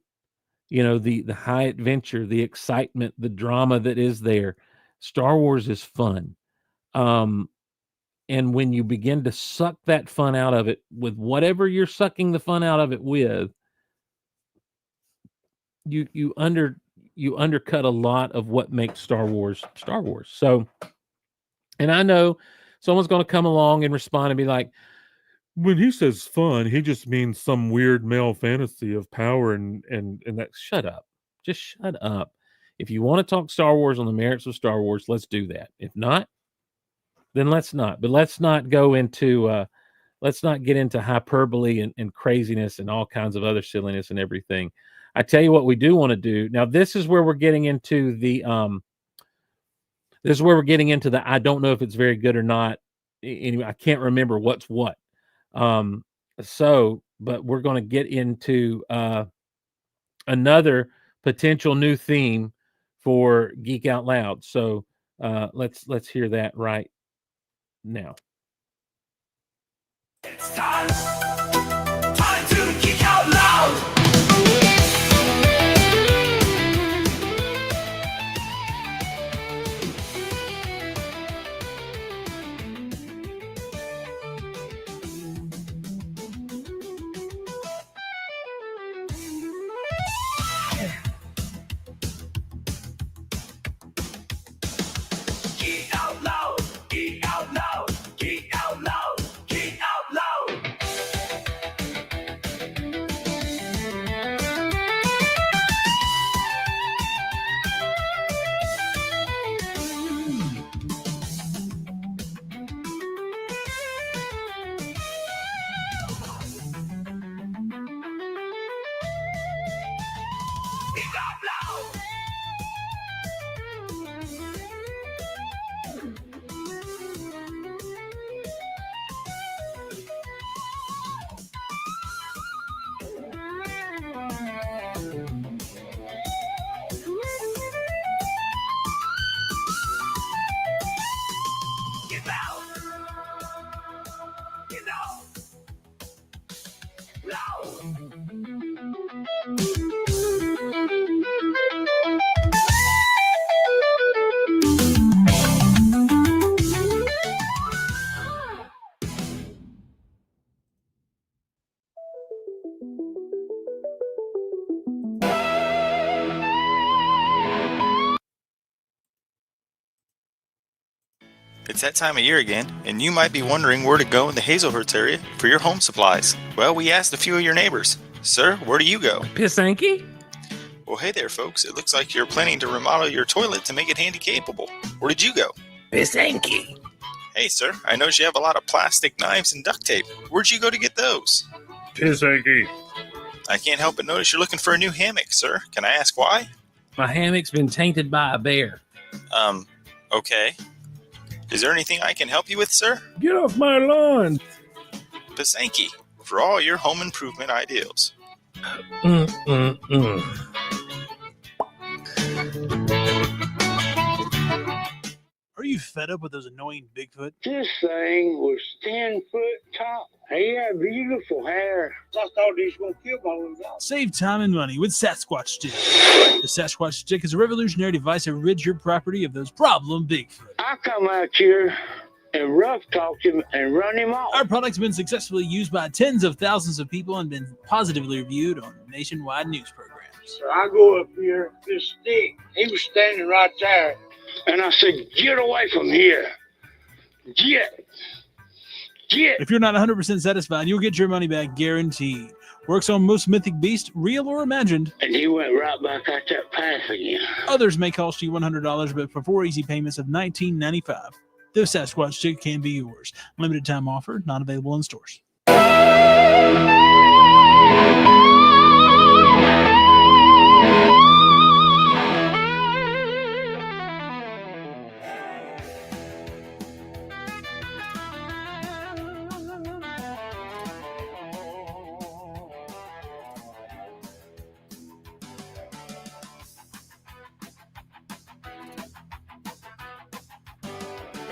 The high adventure, the excitement, the drama that is there. Star Wars is fun. And when you begin to suck that fun out of it with whatever you're sucking the fun out of it with, you undercut a lot of what makes Star Wars Star Wars. So, and I know someone's going to come along and respond and be like, when he says fun, he just means some weird male fantasy of power and that. Shut up. Just shut up. If you want to talk Star Wars on the merits of Star Wars, let's do that. If not, then let's not. But let's not go into let's not get into hyperbole and craziness and all kinds of other silliness and everything. I tell you what we do want to do. Now, this is where we're getting into the I don't know if it's very good or not. Anyway, I can't remember what's what. But we're going to get into another potential new theme for Geek Out Loud. So let's hear that right now.
It's time to geek out loud. Geek out loud, geek out loud, geek out loud, geek out loud. Geek out loud. Get loud. Get loud. Loud.
It's that time of year again, and you might be wondering where to go in the Hazelhurst area for your home supplies. Well, we asked a few of your neighbors. Sir, where do you go?
Pisanky?
Well, hey there, folks. It looks like you're planning to remodel your toilet to make it handy capable. Where did you go?
Pisanky.
Hey, sir, I noticed you have a lot of plastic knives and duct tape. Where'd you go to get those?
Pissanky.
I can't help but notice you're looking for a new hammock, sir. Can I ask why?
My hammock's been tainted by a bear.
Okay. Is there anything I can help you with, sir?
Get off my lawn.
Pissanky, for all your home improvement ideals.
Are you fed up with those annoying Bigfoot?
This thing was 10 foot tall. He had beautiful hair. I thought he was going to kill my little dog.
Save time and money with Sasquatch Stick. The Sasquatch Stick is a revolutionary device that rids your property of those problem Bigfoot.
I come out here and rough talk him and run him off.
Our product's been successfully used by tens of thousands of people and been positively reviewed on nationwide news programs.
So I go up here, this stick, he was standing right there. And I said, get away from here. Get.
If you're not 100% satisfied, you'll get your money back guaranteed. Works on most mythic beasts, real or imagined.
And he went right back out that path again.
Others may cost you $100, but for 4 easy payments of $19.95, the Sasquatch Stick can be yours. Limited time offer, not available in stores.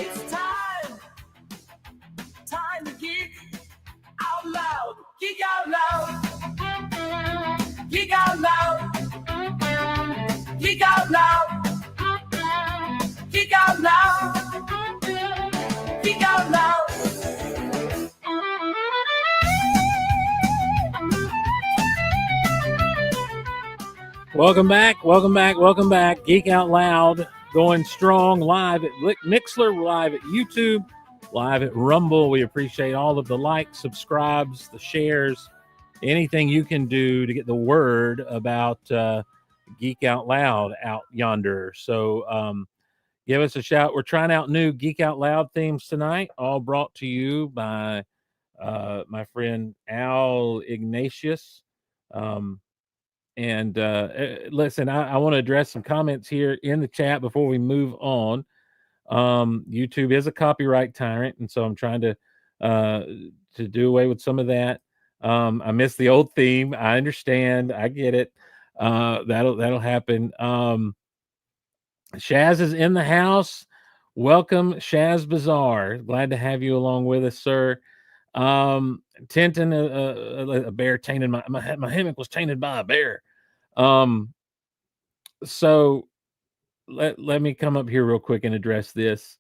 It's time to geek out loud, geek out loud, geek out loud, geek out loud, geek out loud, geek out loud.
Welcome back. Geek Out Loud, going strong, live at Mixler, live at YouTube, live at Rumble. We appreciate all of the likes, subscribes, the shares, anything you can do to get the word about Geek Out Loud out yonder. So give us a shout. We're trying out new Geek Out Loud themes tonight, all brought to you by my friend Al Ignatius. And listen, I want to address some comments here in the chat before we move on. YouTube is a copyright tyrant, and so I'm trying to do away with some of that. I miss the old theme. I understand. I get it. That'll happen. Shaz is in the house. Welcome, Shaz Bazaar. Glad to have you along with us, sir. Tintin, a bear tainted my hammock was tainted by a bear. So let me come up here real quick and address this.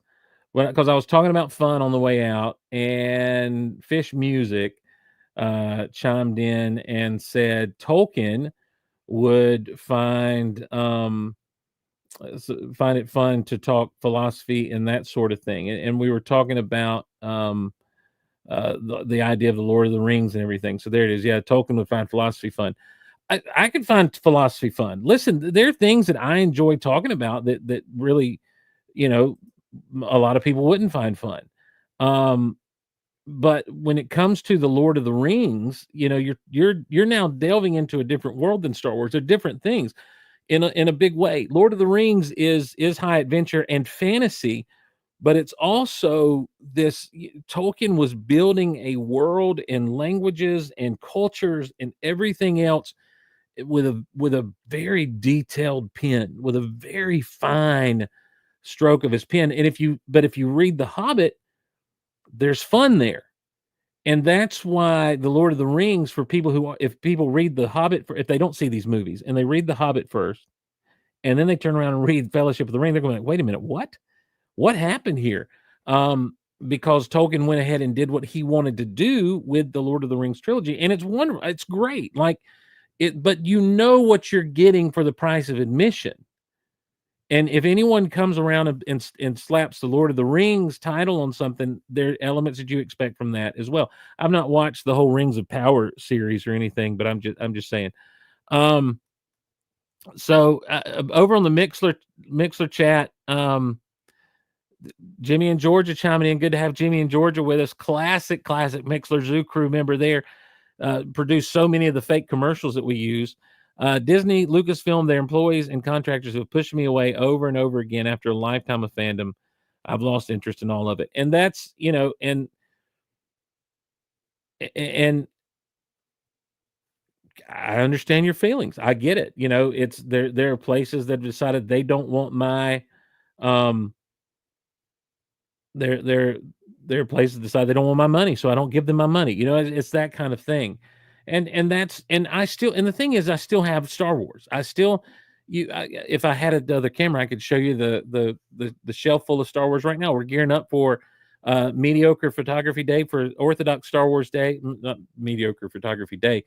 Because I was talking about fun on the way out, and Fish Music chimed in and said Tolkien would find it fun to talk philosophy and that sort of thing. And we were talking about the idea of the Lord of the Rings and everything. So there it is. Yeah, Tolkien would find philosophy fun. I could find philosophy fun. Listen, there are things that I enjoy talking about that really, a lot of people wouldn't find fun. But when it comes to the Lord of the Rings, you're now delving into a different world than Star Wars. They're different things in a big way. Lord of the Rings is high adventure and fantasy, but it's also this. Tolkien was building a world and languages and cultures and everything else with a very detailed pen, with a very fine stroke of his pen. And if you read The Hobbit, there's fun there. And that's why the Lord of the Rings, for people if people read The Hobbit, if they don't see these movies and they read The Hobbit first, and then they turn around and read Fellowship of the Ring, they're going, wait a minute, what happened here? Because Tolkien went ahead and did what he wanted to do with the Lord of the Rings trilogy. And it's wonderful. It's great. But you know what you're getting for the price of admission. And if anyone comes around and slaps the Lord of the Rings title on something, there are elements that you expect from that as well. I've not watched the whole Rings of Power series or anything, but I'm just saying. So over on the Mixler chat, Jimmy and Georgia chiming in. Good to have Jimmy and Georgia with us. Classic Mixler Zoo crew member there. Produced so many of the fake commercials that we use. Disney, Lucasfilm, their employees and contractors have pushed me away over and over again after a lifetime of fandom. I've lost interest in all of it. And that's, and I understand your feelings. I get it. It's there are places that have decided they don't want my there are places that decide they don't want my money, so I don't give them my money. It's that kind of thing. And that's and I still and the thing is I still have Star Wars. I still if I had another camera, I could show you the shelf full of Star Wars right now. We're gearing up for mediocre photography day for Orthodox Star Wars Day, not mediocre photography day.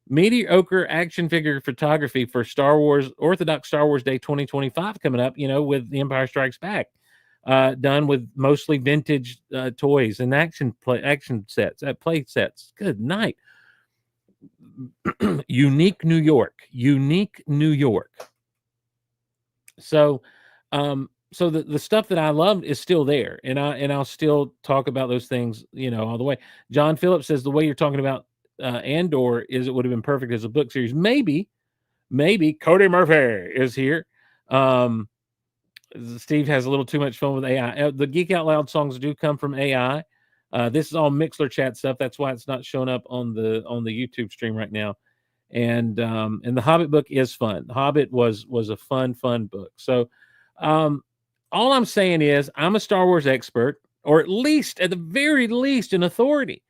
Mediocre action figure photography for Star Wars Orthodox Star Wars Day 2025 coming up, with The Empire Strikes Back, done with mostly vintage toys and action sets, play sets. Good night. Unique New York. So, so the stuff that I loved is still there, and I'll still talk about those things, all the way. John Phillips says the way you're talking about Andor is it would have been perfect as a book series. Maybe Cody Murphy is here. Steve has a little too much fun with AI. The Geek Out Loud songs do come from AI. This is all Mixler chat stuff. That's why it's not showing up on the YouTube stream right now. And the Hobbit book is fun. The Hobbit was a fun book. So all I'm saying is I'm a Star Wars expert, or at the very least an authority.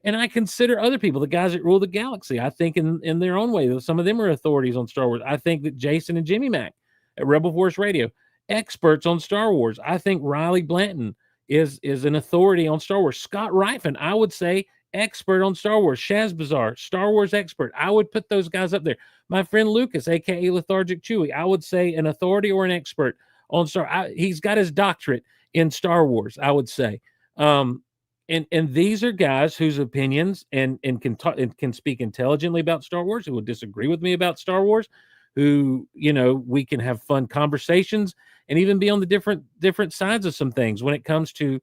And I consider other people, the guys that rule the galaxy, I think in their own way, some of them are authorities on Star Wars. I think that Jason and Jimmy Mack at Rebel Force Radio, experts on Star Wars. I think Riley Blanton is an authority on Star Wars. Scott Reifin, I would say, expert on Star Wars. Shaz Bazaar, Star Wars expert. I would put those guys up there. My friend Lucas, aka Lethargic Chewy, I would say an authority or an expert on he's got his doctorate in Star Wars, I would say. And these are guys whose opinions and can talk and can speak intelligently about Star Wars, who would disagree with me about Star Wars, who, we can have fun conversations and even be on the different sides of some things when it comes to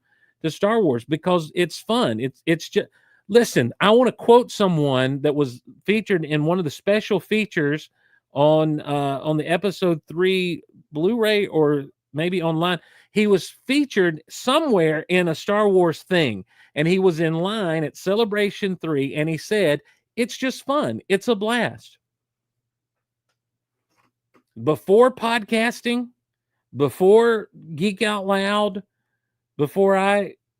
Star Wars, because it's fun. It's just, listen, I want to quote someone that was featured in one of the special features on the episode 3 Blu-ray, or maybe online. He was featured somewhere in a Star Wars thing, and he was in line at Celebration 3, and he said, "It's just fun. It's a blast." Before podcasting, before Geek Out Loud, before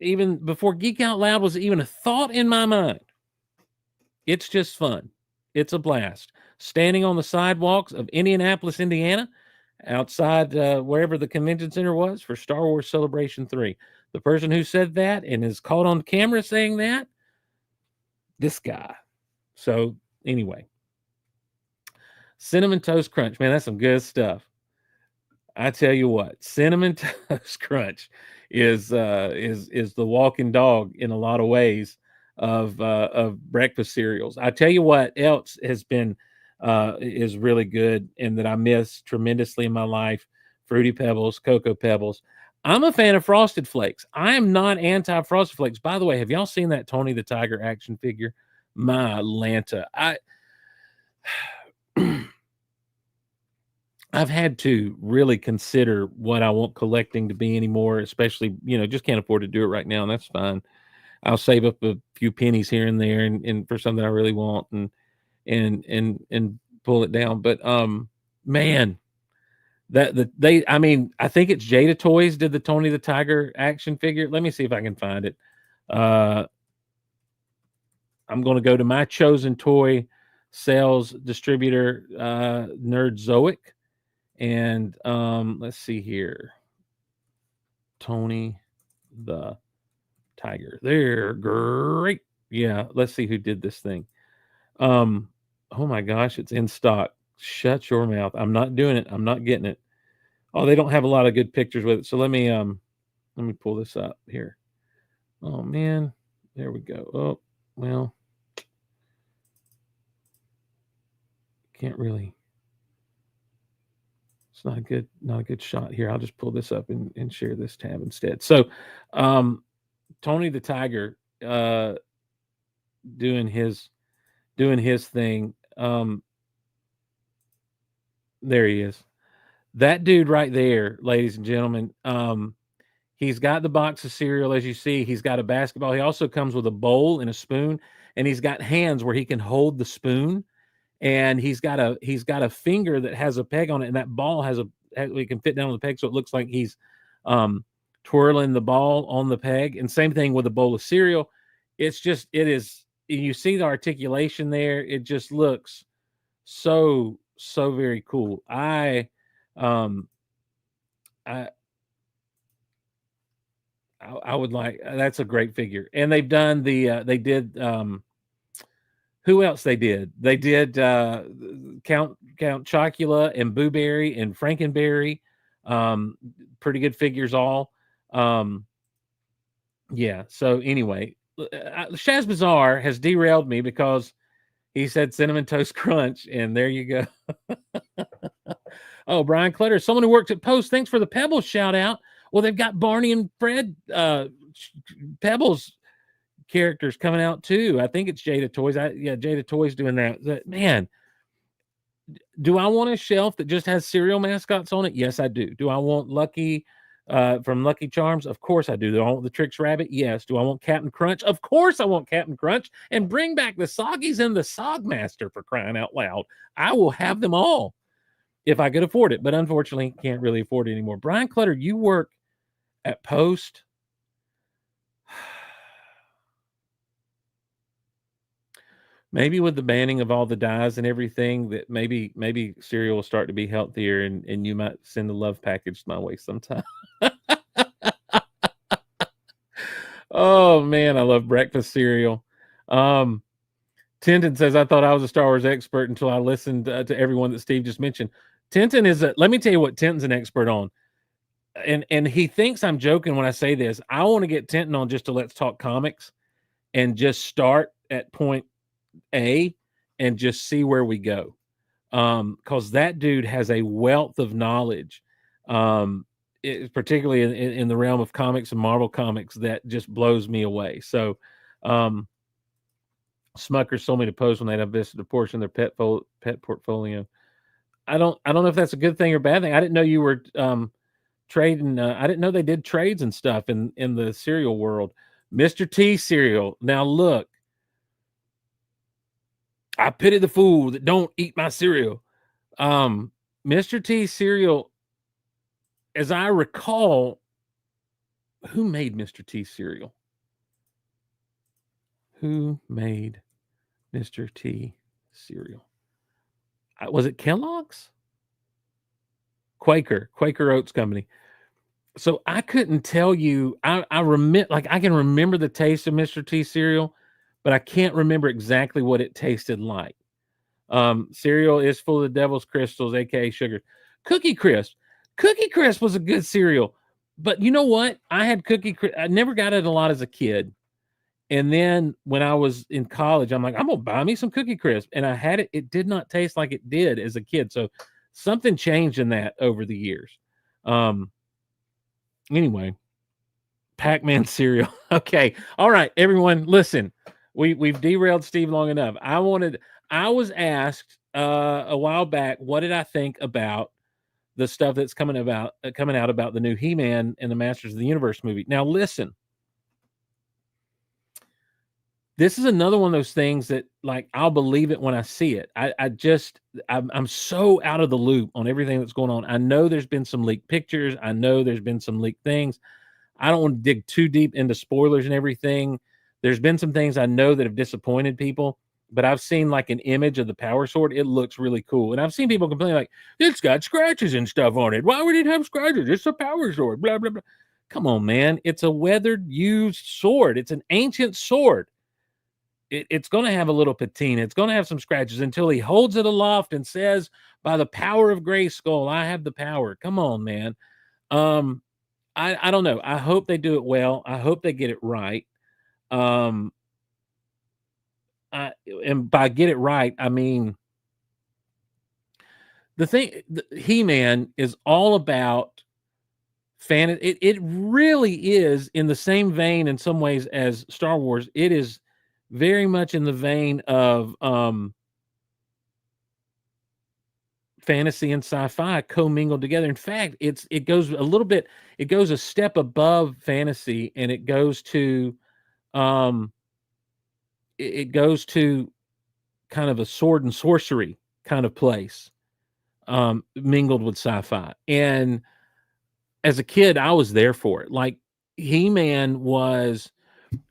Geek Out Loud was even a thought in my mind, it's just fun. It's a blast. Standing on the sidewalks of Indianapolis, Indiana, outside wherever the convention center was for Star Wars Celebration 3. The person who said that and is caught on camera saying that, this guy. So anyway, Cinnamon Toast Crunch, man, that's some good stuff. I tell you what, Cinnamon Toast Crunch is the walking dog in a lot of ways of breakfast cereals. I tell you what else has been is really good and that I miss tremendously in my life: Fruity Pebbles, Cocoa Pebbles. I'm a fan of Frosted Flakes. I am not anti-Frosted Flakes. By the way, have y'all seen that Tony the Tiger action figure? My Lanta. I've had to really consider what I want collecting to be anymore, especially, just can't afford to do it right now, and that's fine. I'll save up a few pennies here and there and for something I really want and pull it down. But man, I think it's Jada Toys did the Tony the Tiger action figure. Let me see if I can find it. I'm going to go to my chosen toy sales distributor, Nerdzoic. And let's see here. Tony the Tiger. They're great. Yeah, let's see who did this thing. Oh my gosh, it's in stock. Shut your mouth. I'm not doing it. I'm not getting it. Oh, they don't have a lot of good pictures with it. So let me pull this up here. Oh man, there we go. Oh, well, can't really It's not a good shot here. I'll just pull this up and share this tab instead. So, Tony the Tiger, doing his thing. There he is. That dude right there, ladies and gentlemen. He's got the box of cereal, as you see. He's got a basketball. He also comes with a bowl and a spoon, and he's got hands where he can hold the spoon. And he's got a finger that has a peg on it, and that ball we can fit down on the peg, so it looks like he's twirling the ball on the peg. And same thing with a bowl of cereal. It is. You see the articulation there. It just looks so very cool. I would like. That's a great figure. And they've done they did. Who else they did? They did Count Chocula and Boo Berry and Frankenberry. Pretty good figures all. Yeah. So anyway, Shaz Bazaar has derailed me because he said Cinnamon Toast Crunch, and there you go. Oh, Brian Clutter, someone who worked at Post. Thanks for the Pebbles shout out. Well, they've got Barney and Fred Pebbles characters coming out too. I think it's Jada Toys. Jada Toys doing that. Man, do I want a shelf that just has cereal mascots on it? Yes, I do. Do I want Lucky from Lucky Charms? Of course I do. Do I want the Trix Rabbit? Yes. Do I want Captain Crunch? Of course I want Captain Crunch. And bring back the Soggies and the Sogmaster, for crying out loud. I will have them all if I could afford it, but unfortunately can't really afford it anymore. Brian Clutter, you work at Post. Maybe with the banning of all the dyes and everything, that maybe cereal will start to be healthier, and you might send a love package my way sometime. Oh man, I love breakfast cereal. Tintin says, I thought I was a Star Wars expert until I listened to everyone that Steve just mentioned. Tintin let me tell you what Tintin's an expert on. And he thinks I'm joking when I say this. I want to get Tintin on just to Let's Talk Comics and just start at point A and just see where we go. Because that dude has a wealth of knowledge, particularly in the realm of comics and Marvel comics, that just blows me away. So Smuckers told me to post when they had visited a portion of their pet portfolio. I don't know if that's a good thing or bad thing. I didn't know you were trading. I didn't know they did trades and stuff in the cereal world. Mr. T cereal. Now look, I pity the fool that don't eat my cereal. Mr. T cereal, as I recall, who made Mr. T cereal? Who made Mr. T cereal? Was it Kellogg's? Quaker Oats Company. So I couldn't tell you. I remember, I can remember the taste of Mr. T cereal, but I can't remember exactly what it tasted like. Cereal is full of devil's crystals, aka sugar. Cookie Crisp. Cookie Crisp was a good cereal, but you know what? I had Cookie Crisp. I never got it a lot as a kid. And then when I was in college, I'm like, I'm going to buy me some Cookie Crisp. And I had it. It did not taste like it did as a kid. So something changed in that over the years. Anyway, Pac-Man cereal. Okay. All right, everyone, listen. We've derailed Steve long enough. I was asked a while back, what did I think about the stuff that's coming out about the new He-Man and the Masters of the Universe movie. Now, listen. This is another one of those things that, I'll believe it when I see it. I'm so out of the loop on everything that's going on. I know there's been some leaked pictures. I know there's been some leaked things. I don't want to dig too deep into spoilers and everything. There's been some things I know that have disappointed people, but I've seen an image of the Power Sword. It looks really cool. And I've seen people complain it's got scratches and stuff on it. Why would it have scratches? It's a Power Sword, blah, blah, blah. Come on, man. It's a weathered, used sword. It's an ancient sword. It's going to have a little patina. It's going to have some scratches until he holds it aloft and says, by the power of Grayskull, I have the power. Come on, man. I don't know. I hope they do it well. I hope they get it right. And by get it right, I mean, He-Man is all about fantasy. It really is in the same vein in some ways as Star Wars. It is very much in the vein of fantasy and sci-fi commingled together. In fact, it goes a step above fantasy, and it goes to it goes to kind of a sword and sorcery kind of place, mingled with sci-fi. And as a kid, I was there for it. Like He-Man was,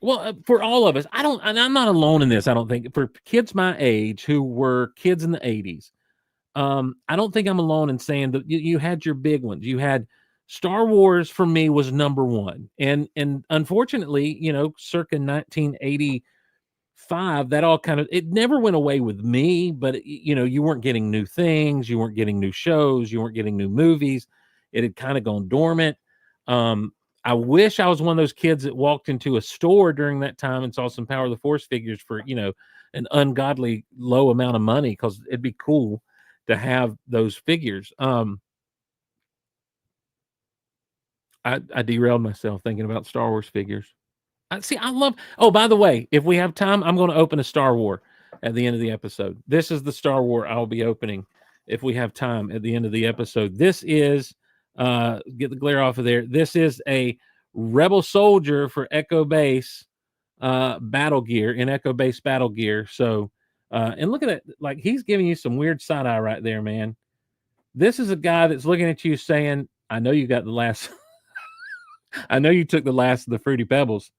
well, for all of us. And I'm not alone in this. I don't think, for kids my age who were kids in the 80s. I don't think I'm alone in saying that you had your big ones. You had Star Wars for me was number one. And unfortunately, circa 1985, that all it never went away with me, but you weren't getting new things, you weren't getting new shows, you weren't getting new movies. It had kind of gone dormant. I wish I was one of those kids that walked into a store during that time and saw some Power of the Force figures for, an ungodly low amount of money, because it'd be cool to have those figures. I derailed myself thinking about Star Wars figures. Oh, by the way, if we have time, I'm going to open a Star Wars at the end of the episode. This is the Star Wars I'll be opening if we have time at the end of the episode. This is, get the glare off of there. This is a Rebel Soldier for Echo Base battle gear, in Echo Base battle gear. So, and look at that. Like, he's giving you some weird side eye right there, man. This is a guy that's looking at you saying, I know you got the last, I know you took the last of the Fruity Pebbles.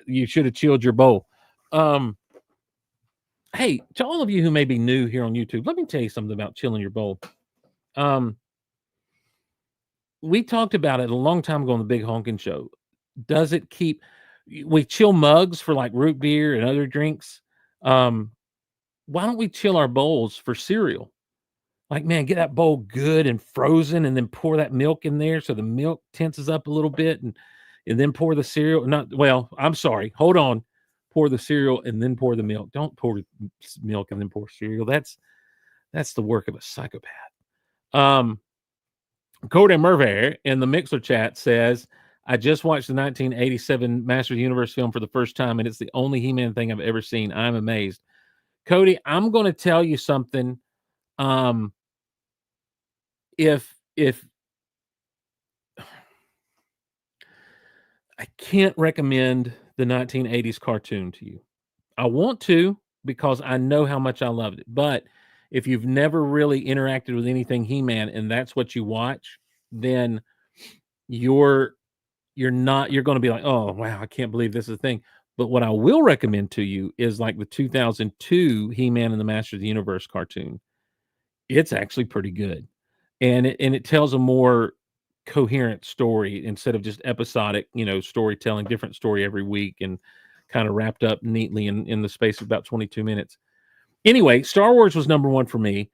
You should have chilled your bowl. Hey, to all of you who may be new here on YouTube, let me tell you something about chilling your bowl. We talked about it a long time ago on the Big Honkin' Show. Does it keep? We chill mugs for like root beer and other drinks. Why don't we chill our bowls for cereal? Like, man, get that bowl good and frozen, and then pour that milk in there so the milk tenses up a little bit, and then pour the cereal. I'm sorry. Hold on. Pour the cereal and then pour the milk. Don't pour milk and then pour cereal. That's the work of a psychopath. Cody Merver in the Mixler chat says, I just watched the 1987 Masters of the Universe film for the first time, and it's the only He-Man thing I've ever seen. I'm amazed. Cody, I'm going to tell you something. If I can't recommend the 1980s cartoon to you. I want to, because I know how much I loved it. But if you've never really interacted with anything He-Man and that's what you watch, then you're going to be like, oh, wow, I can't believe this is a thing. But what I will recommend to you is like the 2002 He-Man and the Masters of the Universe cartoon. It's actually pretty good. And it tells a more coherent story instead of just episodic, storytelling, different story every week, and kind of wrapped up neatly in the space of about 22 minutes. Anyway, Star Wars was number one for me.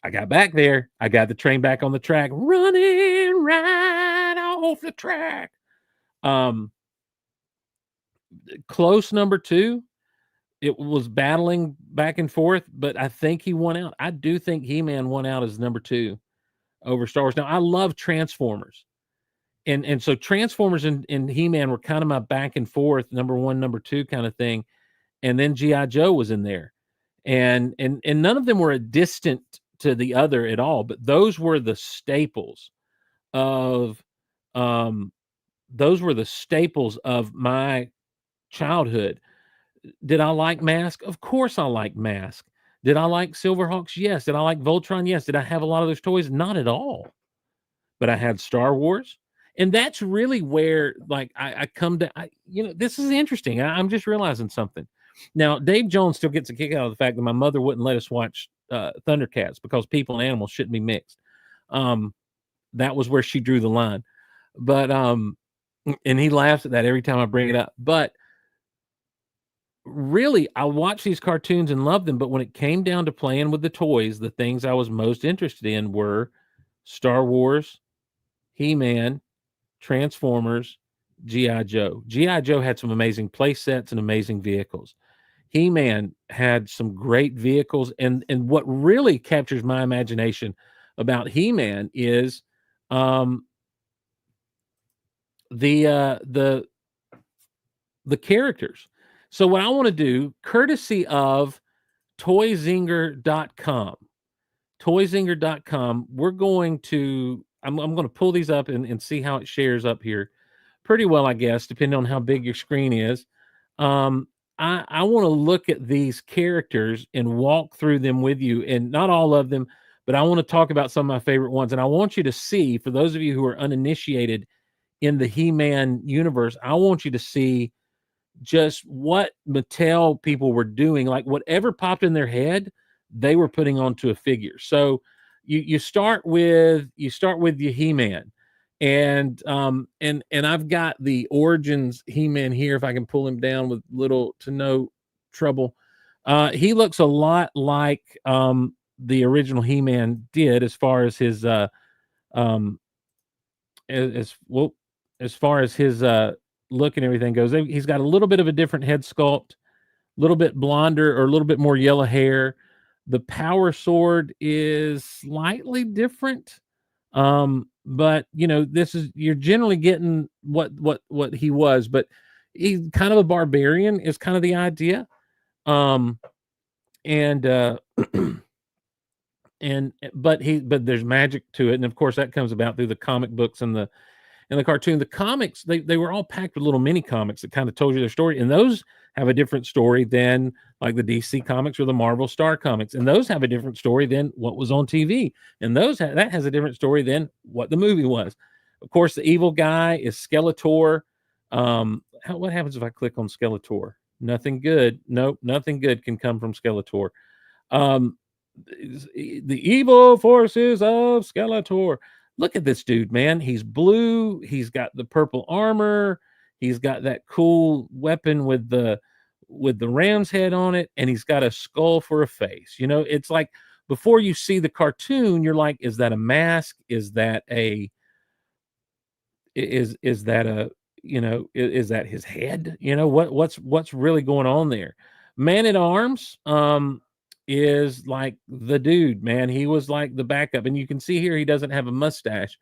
I got back there. I got the train back on the track, running right off the track. Close number two. It was battling back and forth, but I think he won out. I do think He-Man won out as number two over Star Wars. Now, I love Transformers. And so Transformers and He-Man were kind of my back and forth, number one, number two kind of thing. And then G.I. Joe was in there. And none of them were a distant to the other at all, but those were the staples of my childhood. Did I like Mask? Of course I like Mask. Did I like Silverhawks? Yes. Did I like Voltron? Yes. Did I have a lot of those toys? Not at all. But I had Star Wars. And that's really where, like, I come to, this is interesting. I'm just realizing something. Now, Dave Jones still gets a kick out of the fact that my mother wouldn't let us watch Thundercats because people and animals shouldn't be mixed. That was where she drew the line. But, and he laughs at that every time I bring it up. But really, I watched these cartoons and loved them. But when it came down to playing with the toys, the things I was most interested in were Star Wars, He-Man, Transformers, G.I. Joe. G.I. Joe had some amazing play sets and amazing vehicles. He-Man had some great vehicles. And what really captures my imagination about He-Man is the characters. So what I want to do, courtesy of toyzinger.com, we're going to I'm going to pull these up and see how it shares up here pretty well, I guess, depending on how big your screen is. I want to look at these characters and walk through them with you, and not all of them, but I want to talk about some of my favorite ones. And I want you to see, for those of you who are uninitiated in the He-Man universe, I want you to see just what Mattel people were doing, like whatever popped in their head, they were putting onto a figure. So you start with your He-Man, and I've got the Origins He-Man here. If I can pull him down with little to no trouble, he looks a lot like the original He-Man did, as far as his as far as his look and everything goes. He's got a little bit of a different head sculpt, a little bit blonder or a little bit more yellow hair. The power sword is slightly different. But you're generally getting what he was, but he's kind of a barbarian is kind of the idea. And but there's magic to it, and of course that comes about through the comic books and the cartoon. The comics, they were all packed with little mini comics that kind of told you their story, and those have a different story than like the DC comics or the Marvel Star comics, and those have a different story than what was on TV, and that has a different story than what the movie was. Of course, the evil guy is Skeletor. What happens if I click on Skeletor? Nothing good. Nope, nothing good can come from Skeletor. The evil forces of Skeletor. Look at this dude, man. He's blue. He's got the purple armor. He's got that cool weapon with the ram's head on it, and he's got a skull for a face. It's like before you see the cartoon, you're like, is that a mask? Is that is that his head? What's really going on there? Man at Arms is like the dude, man. He was like the backup, and you can see here he doesn't have a mustache.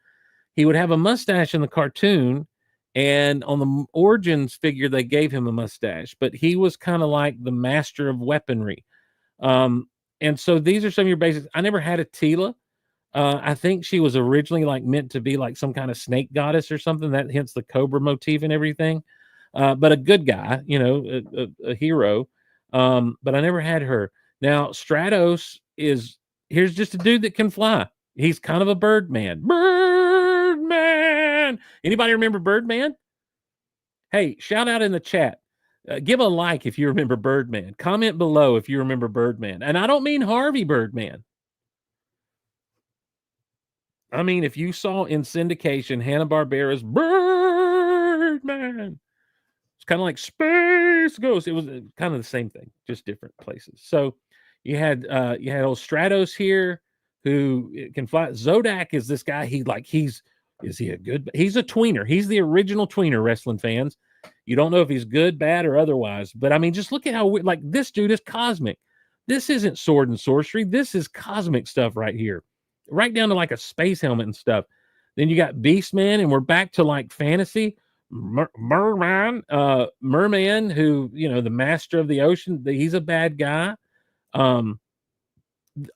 He would have a mustache in the cartoon, and on the Origins figure they gave him a mustache, but he was kind of like the master of weaponry. And so these are some of your basics. I never had a Tila. I think she was originally like meant to be like some kind of snake goddess or something, that hence the cobra motif and everything. But a good guy, a hero. But I never had her. Now, Stratos here's just a dude that can fly. He's kind of a Birdman. Birdman! Anybody remember Birdman? Hey, shout out in the chat. Give a like if you remember Birdman. Comment below if you remember Birdman. And I don't mean Harvey Birdman. I mean, if you saw in syndication Hanna-Barbera's Birdman, it's kind of like Space Ghost. It was kind of the same thing, just different places. So you had old Stratos here who can fly. Zodak is this guy. He's a tweener. He's the original tweener, wrestling fans. You don't know if he's good, bad, or otherwise. But I mean, just look at how this dude is cosmic. This isn't sword and sorcery. This is cosmic stuff right here, right down to like a space helmet and stuff. Then you got Beastman, and we're back to like fantasy. Merman, who, the master of the ocean, he's a bad guy. All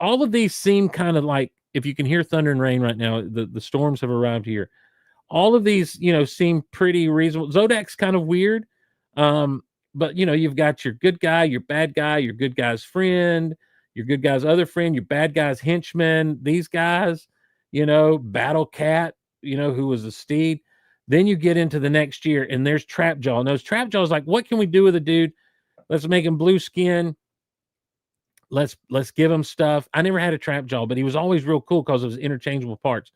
of these seem kind of like, if you can hear thunder and rain right now, the storms have arrived here. All of these, seem pretty reasonable. Zodak's kind of weird. But you've got your good guy, your bad guy, your good guy's friend, your good guy's other friend, your bad guy's henchman, these guys, Battle Cat, who was a steed. Then you get into the next year, and there's Trapjaw. And those Trapjaws, like, what can we do with a dude? Let's make him blue skin. Let's give him stuff. I never had a Trapjaw, but he was always real cool because of his interchangeable parts.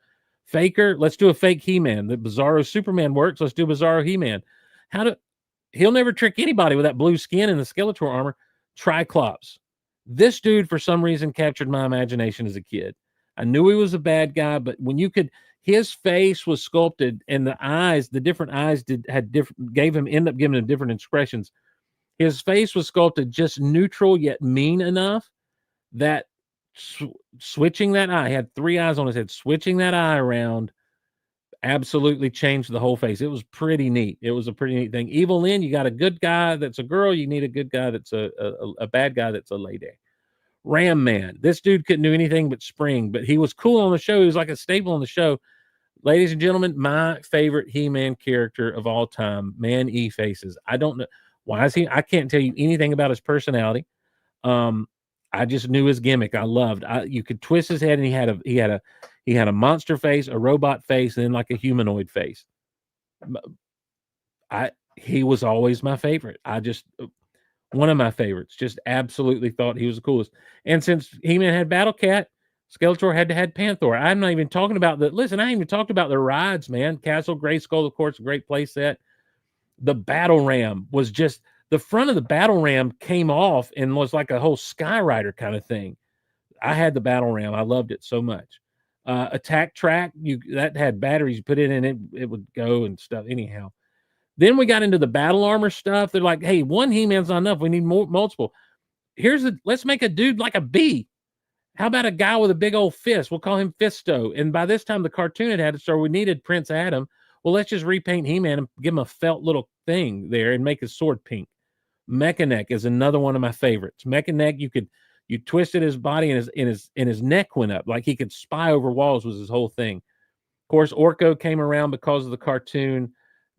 Faker, let's do a fake He-Man. The Bizarro Superman works. Let's do Bizarro He-Man. He'll never trick anybody with that blue skin and the Skeletor armor. Triclops. This dude, for some reason, captured my imagination as a kid. I knew he was a bad guy, but when his face was sculpted, and the eyes, the different eyes ended up giving him different expressions. His face was sculpted just neutral yet mean enough that switching that eye, he had 3 eyes on his head, switching that eye around absolutely changed the whole face. It was pretty neat. It was a pretty neat thing. Evil Lynn, you got a good guy that's a girl, you need a good guy that's a bad guy that's a lady. Ram Man, this dude couldn't do anything but spring, but he was cool on the show. He was like a staple on the show. Ladies and gentlemen, my favorite He-Man character of all time, Man-E-Faces. I don't know why is he. I can't tell you anything about his personality. I just knew his gimmick. I loved. You could twist his head, and he had a monster face, a robot face, and then like a humanoid face. He was always my favorite. One of my favorites. Just absolutely thought he was the coolest. And since He-Man had Battle Cat, Skeletor had to have Panther. I'm not even talking about I ain't even talked about the rides, man. Castle Grayskull, of course, a great play set. The Battle Ram was just the front of the Battle Ram came off and was like a whole Skyrider kind of thing. I had the Battle Ram. I loved it so much. Attack Track, that had batteries you put it in, it would go and stuff. Anyhow. Then we got into the battle armor stuff. They're like, hey, one He-Man's not enough. We need multiple. Let's make a dude like a bee. How about a guy with a big old fist? We'll call him Fisto. And by this time, the cartoon had to start. We needed Prince Adam. Well, let's just repaint He-Man and give him a felt little thing there and make his sword pink. Mechaneck is another one of my favorites. Mechaneck, you twisted his body and his neck went up. Like he could spy over walls was his whole thing. Of course, Orko came around because of the cartoon.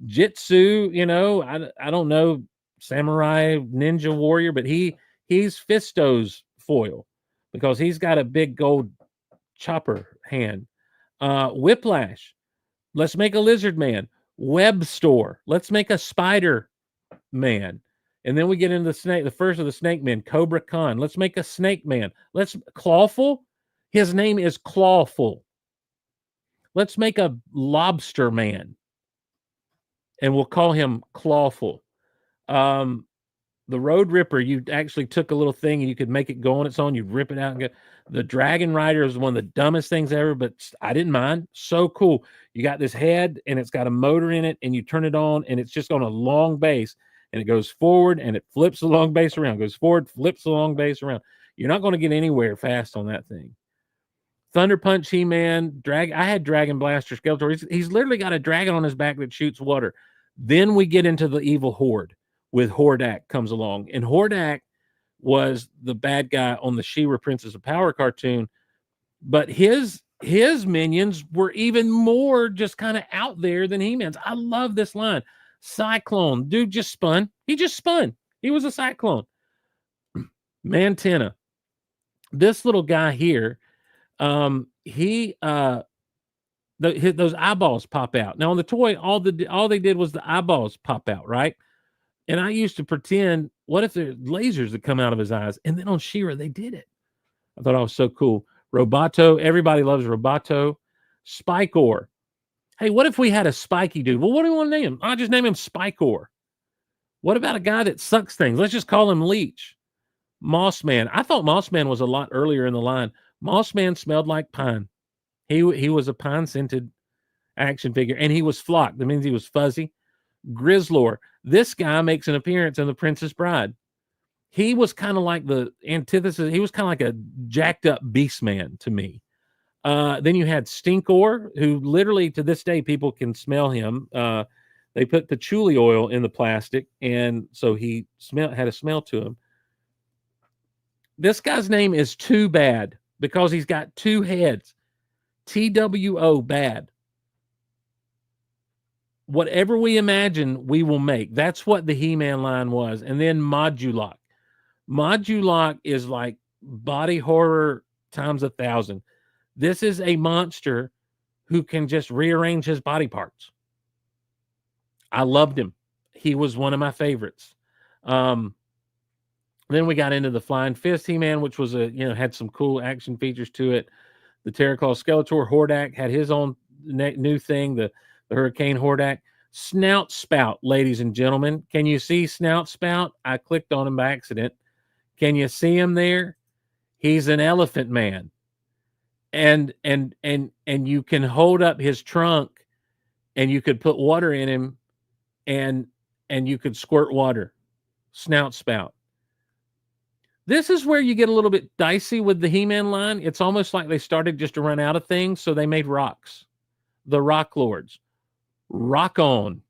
Jitsu, I don't know, samurai ninja warrior, but he's Fisto's foil because he's got a big gold chopper hand. Whiplash, let's make a lizard man. Web Store, let's make a spider man. And then we get into the first of the snake men, Cobra Khan. Let's make a snake man. Clawful, his name is Clawful. Let's make a lobster man. And we'll call him Clawful. The Road Ripper, you actually took a little thing and you could make it go on its own. You'd rip it out and go. The Dragon Rider is one of the dumbest things ever, but I didn't mind. So cool. You got this head and it's got a motor in it and you turn it on and it's just on a long base and it goes forward and it flips the long base around, goes forward, flips the long base around. You're not going to get anywhere fast on that thing. Thunder Punch He-Man, I had Dragon Blaster Skeletor. He's literally got a dragon on his back that shoots water. Then we get into the evil Horde with Hordak comes along. And Hordak was the bad guy on the She-Ra Princess of Power cartoon. But his minions were even more just kind of out there than He-Man's. I love this line. Cyclone. Dude just spun. He just spun. He was a cyclone. Mantenna. This little guy here, those eyeballs pop out. Now on the toy, all they did was the eyeballs pop out, right? And I used to pretend, what if there's lasers that come out of his eyes? And then on She-Ra, they did it. I thought I was so cool. Roboto, everybody loves Roboto. Spike-Or. Hey, what if we had a spiky dude? Well, what do you want to name him? I'll just name him Spike-Or. What about a guy that sucks things? Let's just call him Leech. Mossman. I thought Mossman was a lot earlier in the line. Mossman smelled like pine. He was a pine-scented action figure, and he was flocked. That means he was fuzzy. Grizzlor. This guy makes an appearance in The Princess Bride. He was kind of like the antithesis. He was kind of like a jacked-up beast man to me. Then you had Stinkor, who literally to this day people can smell him. They put patchouli oil in the plastic, and so he had a smell to him. This guy's name is Too Bad because he's got two heads. TWO, bad. Whatever we imagine, we will make. That's what the He-Man line was. And then Modulok. Modulok is like body horror times 1,000. This is a monster who can just rearrange his body parts. I loved him. He was one of my favorites. Then we got into the Flying Fist He-Man, which was had some cool action features to it. The Terraclaw Skeletor. Hordak had his own new thing, the Hurricane Hordak. Snout Spout, ladies and gentlemen. Can you see Snout Spout? I clicked on him by accident. Can you see him there? He's an elephant man. And you can hold up his trunk and you could put water in him and you could squirt water. Snout Spout. This is where you get a little bit dicey with the He-Man line. It's almost like they started just to run out of things, so they made rocks. The Rock Lords, Rock On,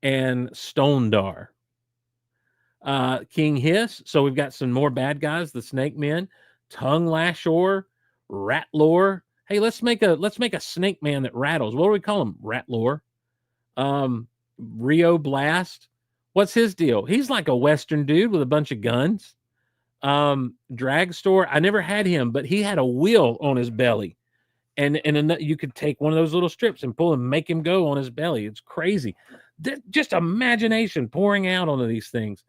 and Stondar. King Hiss. So we've got some more bad guys, the Snake Men, Tongue Lashor, Ratlor. Hey, let's make a snake man that rattles. What do we call him? Ratlor. Rio Blast. What's his deal? He's like a Western dude with a bunch of guns. Dragstore. I never had him, but he had a wheel on his belly. And you could take one of those little strips and pull and make him go on his belly. It's crazy. Just imagination pouring out onto these things.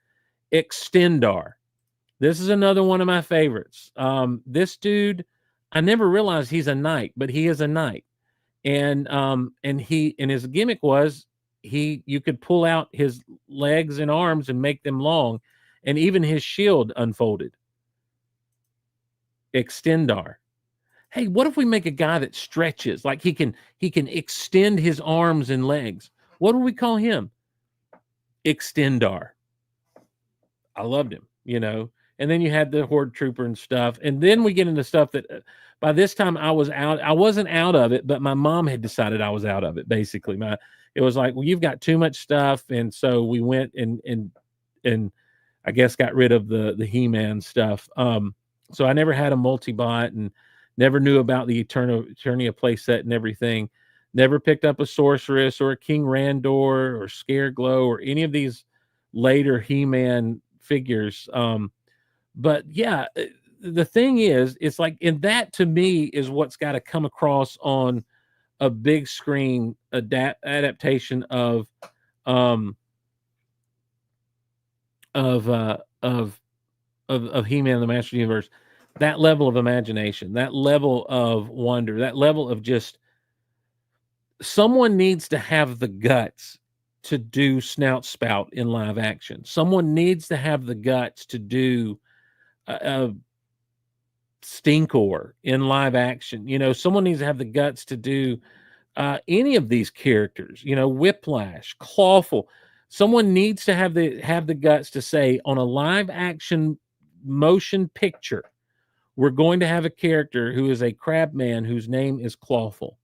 Extendar. This is another one of my favorites. This dude, I never realized he's a knight, but he is a knight. And his gimmick was you could pull out his legs and arms and make them long, and even his shield unfolded. Extendar. Hey, what if we make a guy that stretches, like he can extend his arms and legs? What do we call him? Extendar. I loved him, And then you had the Horde Trooper and stuff. And then we get into stuff that by this time I was out. I wasn't out of it, but my mom had decided I was out of it, basically. It was like, well, you've got too much stuff. And so we went and I guess got rid of the He-Man stuff. So I never had a multi-bot and never knew about the Eternia playset and everything. Never picked up a Sorceress or a King Randor or Scareglow or any of these later He-Man figures. But yeah, the thing is, it's like, and that to me is what's got to come across on a big screen adaptation of He-Man the Master of the Universe. That level of imagination, that level of wonder, that level of just someone needs to have the guts to do Snout Spout in live action. Someone needs to have the guts to do Stinkor in live action. Someone needs to have the guts to do any of these characters. Whiplash, Clawful. Someone needs to have the guts to say, on a live action motion picture, we're going to have a character who is a crab man whose name is Clawful.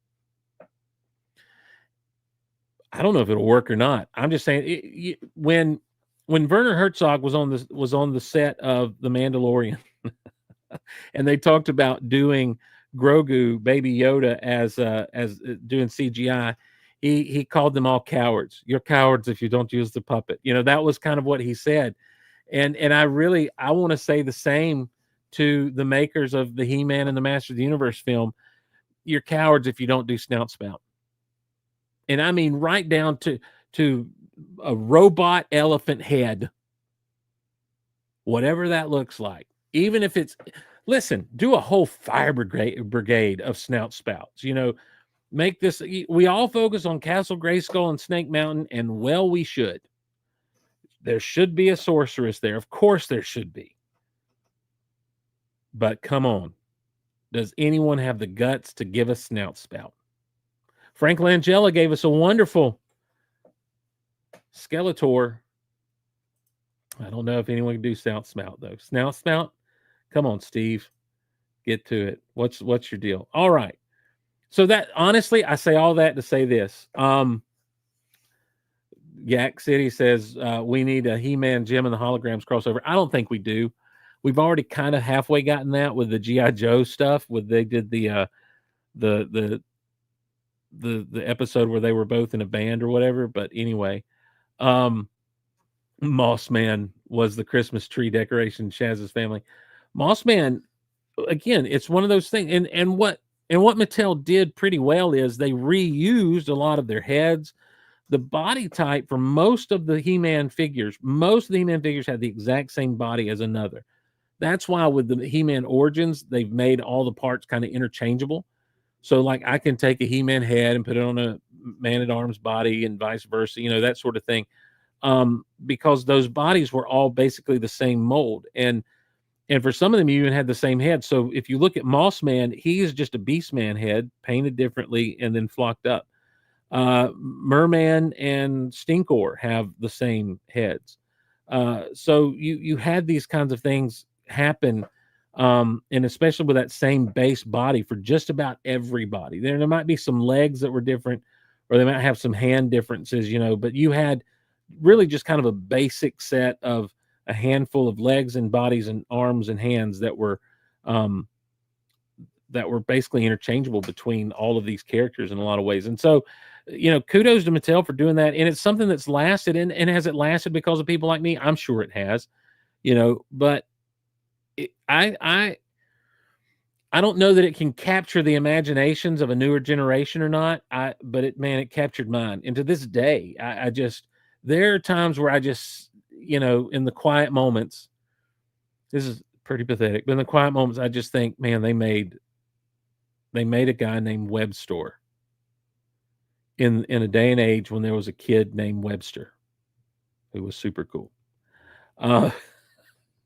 I don't know if it'll work or not. I'm just saying, when Werner Herzog was on the set of The Mandalorian, and they talked about doing Grogu, Baby Yoda, as doing CGI, he called them all cowards. You're cowards if you don't use the puppet. That was kind of what he said, and I want to say the same to the makers of the He-Man and the Master of the Universe film. You're cowards if you don't do Snout Spout. And I mean, right down to a robot elephant head, whatever that looks like. Even if listen, do a whole fire brigade of Snout Spouts. Make this. We all focus on Castle Grayskull and Snake Mountain, and well, we should. There should be a sorceress there. Of course, there should be. But come on, does anyone have the guts to give us Snout Spout? Frank Langella gave us a wonderful Skeletor. I don't know if anyone can do Snout Spout, though. Snout Spout? Come on, Steve. Get to it. What's your deal? All right. So that, honestly, I say all that to say this. Yak City says we need a He-Man Jim and the Holograms crossover. I don't think we do. We've already kind of halfway gotten that with the G.I. Joe stuff. They did the episode where they were both in a band or whatever. But anyway, Moss Man was the Christmas tree decoration, Shaz's family. Moss Man, again, it's one of those things. And what Mattel did pretty well is they reused a lot of their heads. The body type for most of the He-Man figures had the exact same body as another. That's why with the He-Man Origins, they've made all the parts kind of interchangeable. So like I can take a He-Man head and put it on a Man-at-Arms body and vice versa, that sort of thing. Because those bodies were all basically the same mold. And for some of them, you even had the same head. So if you look at Moss Man, he is just a Beast Man head, painted differently and then flocked up. Merman and Stinkor have the same heads. So you had these kinds of things happen, and especially with that same base body for just about everybody. There might be some legs that were different, or they might have some hand differences, but you had really just kind of a basic set of a handful of legs and bodies and arms and hands that were basically interchangeable between all of these characters in a lot of ways. And so, kudos to Mattel for doing that. And it's something that's lasted. And has it lasted because of people like me? I'm sure it has, but I don't know that it can capture the imaginations of a newer generation or not. But it captured mine. And to this day, there are times where I just, in the quiet moments, this is pretty pathetic, but in the quiet moments, I just think, man, they made a guy named Webster in a day and age when there was a kid named Webster who was super cool.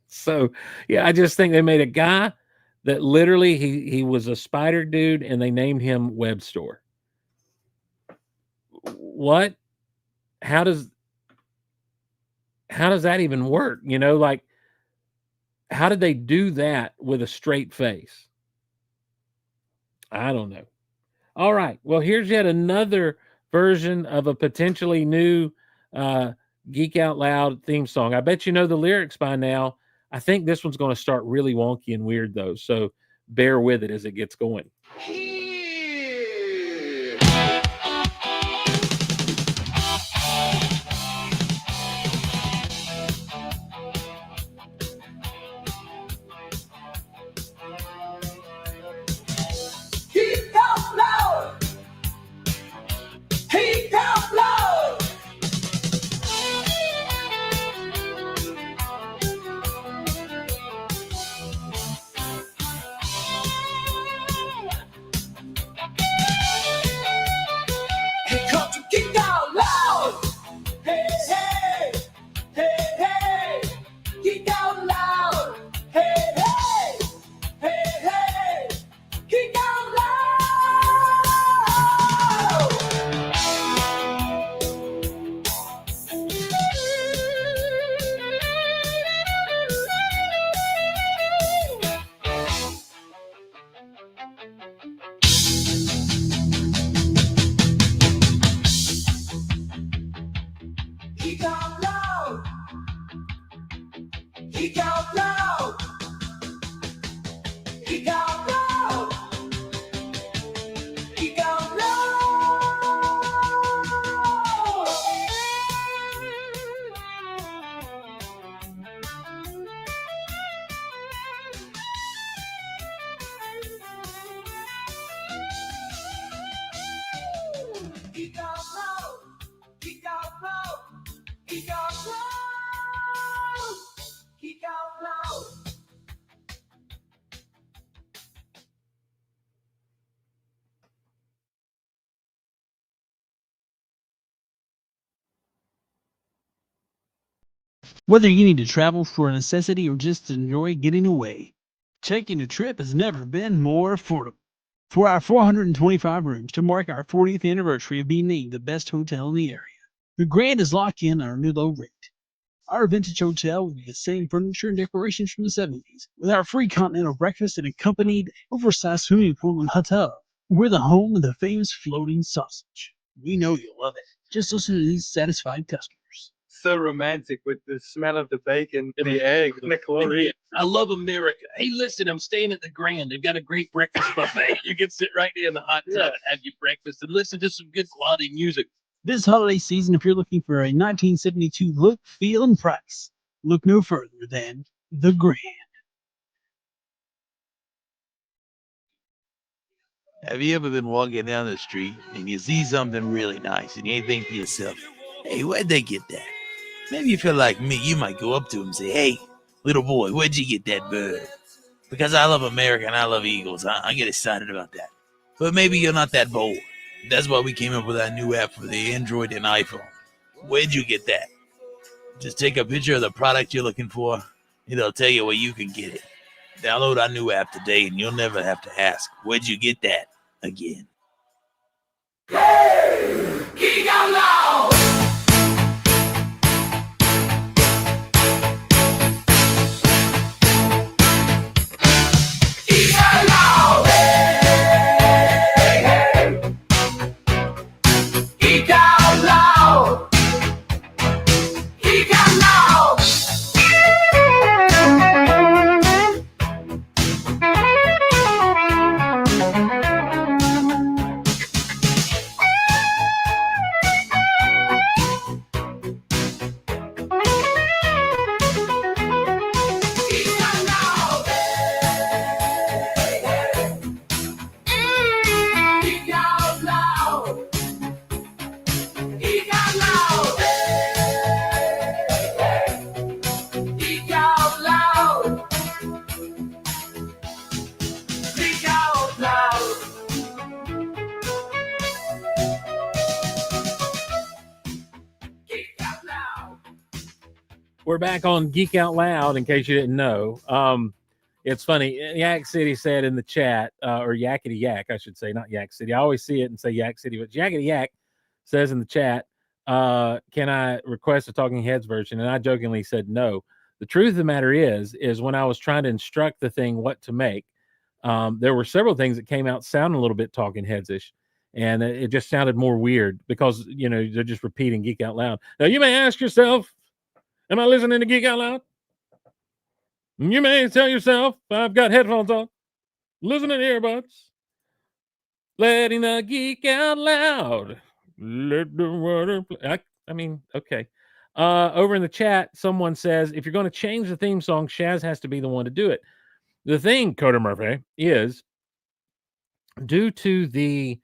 So yeah, I just think they made a guy that literally he was a spider dude and they named him Webster. What? How does that even work? Like, how did they do that with a straight face? I don't know. All right. Well, here's yet another version of a potentially new Geek Out Loud theme song. I bet you know the lyrics by now. I think this one's going to start really wonky and weird, though. So bear with it as it gets going.
Geek Out Loud. Geek Out Loud. Here comes the Geek Out Loud. Hey, hey, hey, hey. Geek Out Loud. Hey, hey, hey, hey. Geek Out Loud. Geek Out Loud. Geek Out Loud. Geek Out Loud. Geek Out Loud. Geek Out Loud. Geek Out Loud. Geek Out Loud. Geek Out Loud.
Whether you need to travel for a necessity or just enjoy getting away, taking a trip has never been more affordable. For our 425 rooms to mark our 40th anniversary of being named the best hotel in the area, the Grand is locked in our new low rate. Our vintage hotel with the same furniture and decorations from the 70s, with our free continental breakfast and accompanied oversized swimming pool and hot tub. We're the home of the famous floating sausage. We know you'll love it. Just listen to these satisfied customers.
So romantic with the smell of the bacon, the eggs, and the chlorine.
I love America. Hey, listen, I'm staying at the Grand. They've got a great breakfast buffet. You can sit right there in the hot tub and have your breakfast and listen to some good quality music.
This holiday season, if you're looking for a 1972 look, feel, and price, look no further than the Grand.
Have you ever been walking down the street and you see something really nice and you think to yourself, hey, where'd they get that? Maybe you feel like me, you might go up to him and say, hey, little boy, where'd you get that bird? Because I love America and I love eagles. I get excited about that. But maybe you're not that bold. That's why we came up with our new app for the Android and iPhone. Where'd you get that? Just take a picture of the product you're looking for, and it'll tell you where you can get it. Download our new app today, and you'll never have to ask, where'd you get that again?
Geek Out Loud.
We're back on Geek Out Loud, in case you didn't know. It's funny. Yak City said in the chat, or Yakety Yak, I should say, not Yak City. I always see it and say Yak City, but Yakety Yak says in the chat, can I request a Talking Heads version? And I jokingly said no. The truth of the matter is when I was trying to instruct the thing what to make, there were several things that came out sounding a little bit Talking Heads-ish. And it just sounded more weird because, they're just repeating Geek Out Loud. Now, you may ask yourself, am I listening to Geek Out Loud? You may tell yourself, I've got headphones on, listening to earbuds, letting the geek out loud. Let the water play. I mean, okay. Over in the chat, someone says, if you're going to change the theme song, Shaz has to be the one to do it. The thing, Coder Murphy, is due to the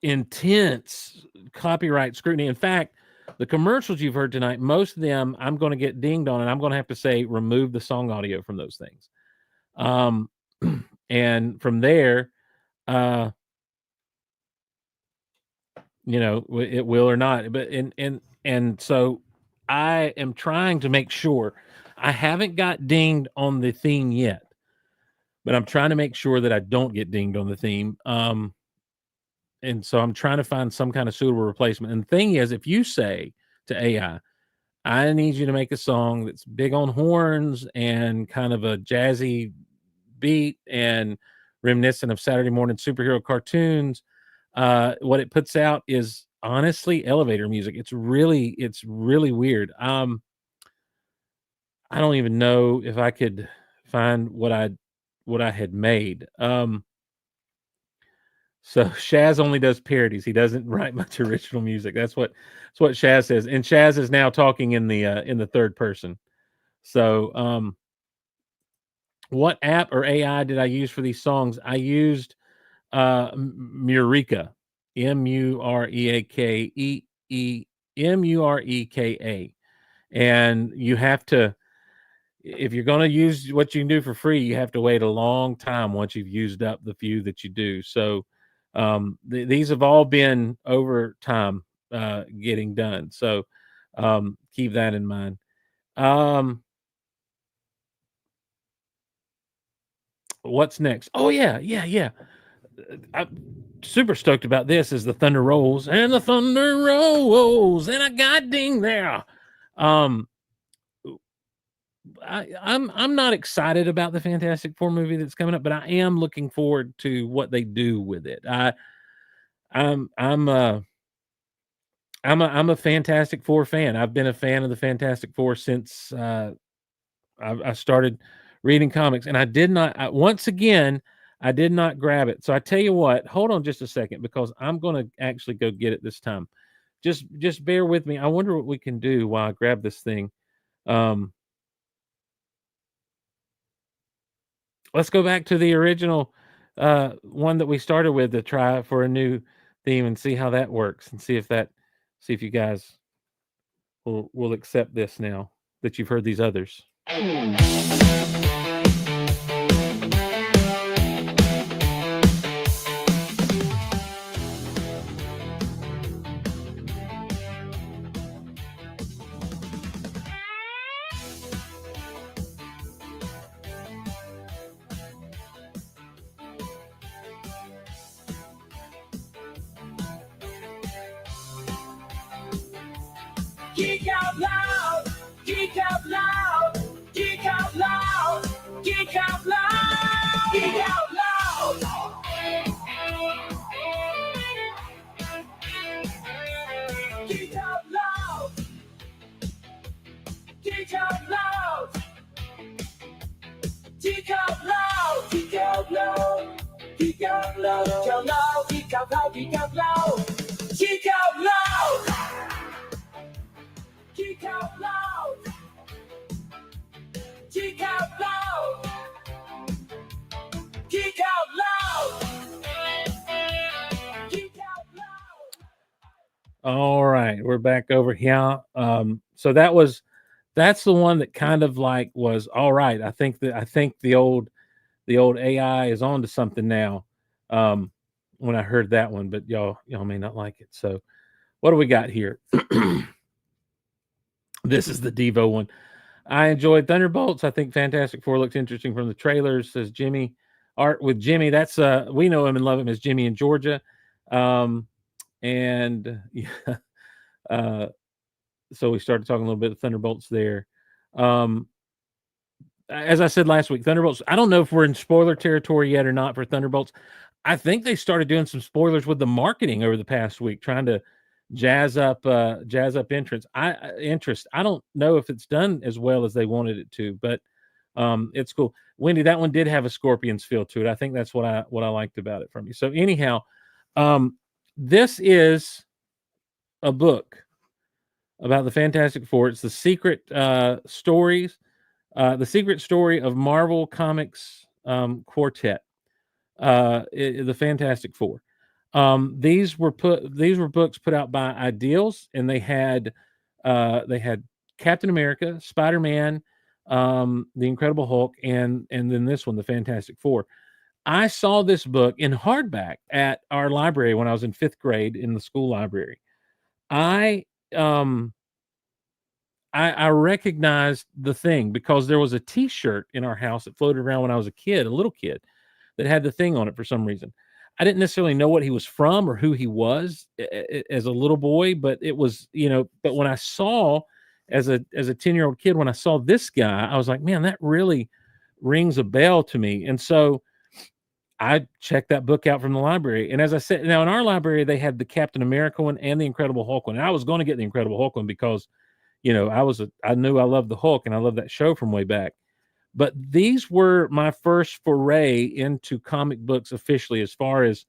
intense copyright scrutiny. In fact, the commercials you've heard tonight, most of them I'm going to get dinged on, and I'm going to have to say remove the song audio from those things. And from there, it will or not. But and so I am trying to make sure. I haven't got dinged on the theme yet, but I'm trying to make sure that I don't get dinged on the theme. And so I'm trying to find some kind of suitable replacement. And the thing is, if you say to AI, I need you to make a song that's big on horns and kind of a jazzy beat and reminiscent of Saturday morning superhero cartoons, what it puts out is honestly elevator music. It's really weird. I don't even know if I could find what I had made. So Shaz only does parodies. He doesn't write much original music. That's what Shaz says. And Shaz is now talking in the third person. So what app or AI did I use for these songs? I used Mureka, Mureka. And you have to, if you're going to use what you can do for free, you have to wait a long time once you've used up the few that you do. So these have all been over time getting done. So keep that in mind. What's next? Oh, yeah. I'm super stoked about this is the thunder rolls and the thunder rolls and I got ding there. I'm not excited about the Fantastic Four movie that's coming up, but I am looking forward to what they do with it. I'm a Fantastic Four fan. I've been a fan of the Fantastic Four since I started reading comics, and I did not grab it. So I tell you what, hold on just a second because I'm going to actually go get it this time. Just bear with me. I wonder what we can do while I grab this thing. Let's go back to the original one that we started with to try for a new theme and see how that works and see if you guys will accept this now that you've heard these others.
Geek out loud, geek out loud, geek out loud, geek out loud, geek out loud. Geek out loud, geek out loud, geek out loud, geek out loud, geek out loud, geek out loud, geek out loud, geek out loud. Geek out loud. Geek out loud. Geek out loud. Geek out loud.
All right, we're back over here. So that's the one that kind of like was all right. I think the old AI is on to something now. When I heard that one, but y'all may not like it. So what do we got here? This is the Devo one. I enjoyed Thunderbolts. I think Fantastic Four looks interesting from the trailers, says Jimmy. Art with Jimmy. That's we know him and love him as Jimmy in Georgia. And yeah, uh, so we started talking a little bit of Thunderbolts there. As I said last week, Thunderbolts. I don't know if we're in spoiler territory yet or not for Thunderbolts. I think they started doing some spoilers with the marketing over the past week, trying to jazz up interest. I don't know if it's done as well as they wanted it to, but it's cool. Wendy, that one did have a Scorpions feel to it. I think that's what I liked about it from you. So anyhow, this is a book about the Fantastic Four. It's the secret stories, the secret story of Marvel Comics quartet, the Fantastic Four. These were books put out by Ideals, and they had Captain America, Spider-Man, the Incredible Hulk, and then this one, the Fantastic Four. I saw this book in hardback at our library when I was in 5th grade in the school library. I recognized the thing because there was a T-shirt in our house that floated around when I was a kid, a little kid, that had the thing on it for some reason. I didn't necessarily know what he was from or who he was as a little boy, but it was, but when I saw as a 10-year-old kid, when I saw this guy, I was like, man, that really rings a bell to me. And so I checked that book out from the library. And as I said, now in our library, they had the Captain America one and the Incredible Hulk one. And I was going to get the Incredible Hulk one because, I knew I loved the Hulk and I loved that show from way back. But these were my first foray into comic books officially, as far as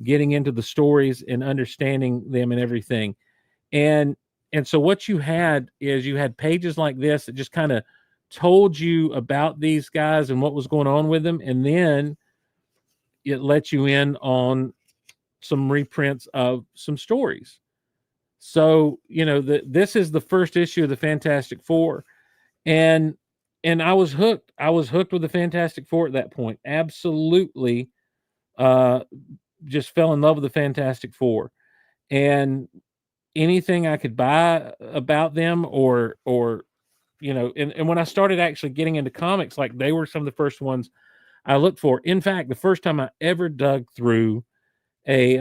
getting into the stories and understanding them and everything. And so what you had pages like this that just kind of told you about these guys and what was going on with them. And then it let you in on some reprints of some stories. So, this is the first issue of the Fantastic Four. And I was hooked. I was hooked with the Fantastic Four at that point. Absolutely, just fell in love with the Fantastic Four, and anything I could buy about them, or and when I started actually getting into comics, like, they were some of the first ones I looked for. In fact, the first time I ever dug through a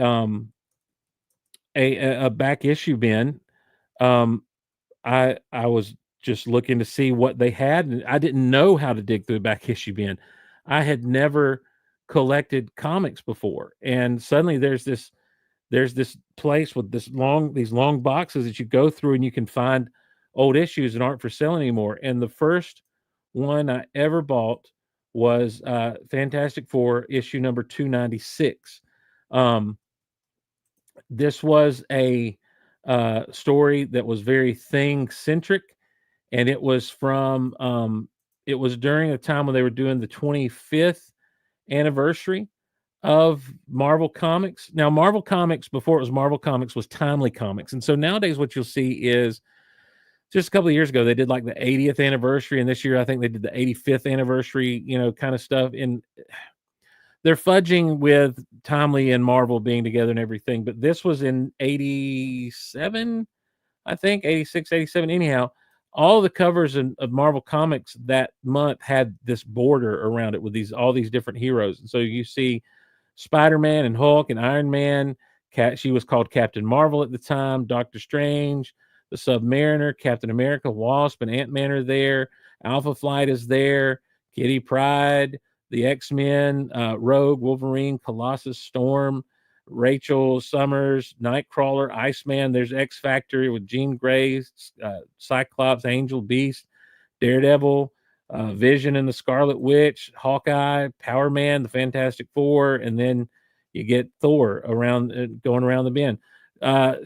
back issue bin, I was just looking to see what they had, and I didn't know how to dig through the back issue bin. I had never collected comics before, and suddenly there's this place with these long boxes that you go through, and you can find old issues that aren't for sale anymore. And the first one I ever bought was Fantastic Four issue number 296. This was a story that was very Thing centric, and it was it was during a time when they were doing the 25th anniversary of Marvel Comics. Now, Marvel Comics, before it was Marvel Comics, was Timely Comics. And so nowadays what you'll see is, just a couple of years ago, they did like the 80th anniversary, and this year I think they did the 85th anniversary, kind of stuff. And they're fudging with Timely and Marvel being together and everything. But this was in 87, I think, 86, 87. Anyhow, all the covers of Marvel Comics that month had this border around it with all these different heroes. And so you see Spider-Man and Hulk and Iron Man. She was called Captain Marvel at the time. Doctor Strange, the Submariner, Captain America, Wasp, and Ant-Man are there. Alpha Flight is there. Kitty Pryde, the X-Men, Rogue, Wolverine, Colossus, Storm, Rachel Summers, Nightcrawler, Iceman. There's X Factor with Jean Grey, Cyclops, Angel, Beast, Daredevil, Vision and the Scarlet Witch, Hawkeye, Power Man, the Fantastic Four, and then you get Thor going around the bend.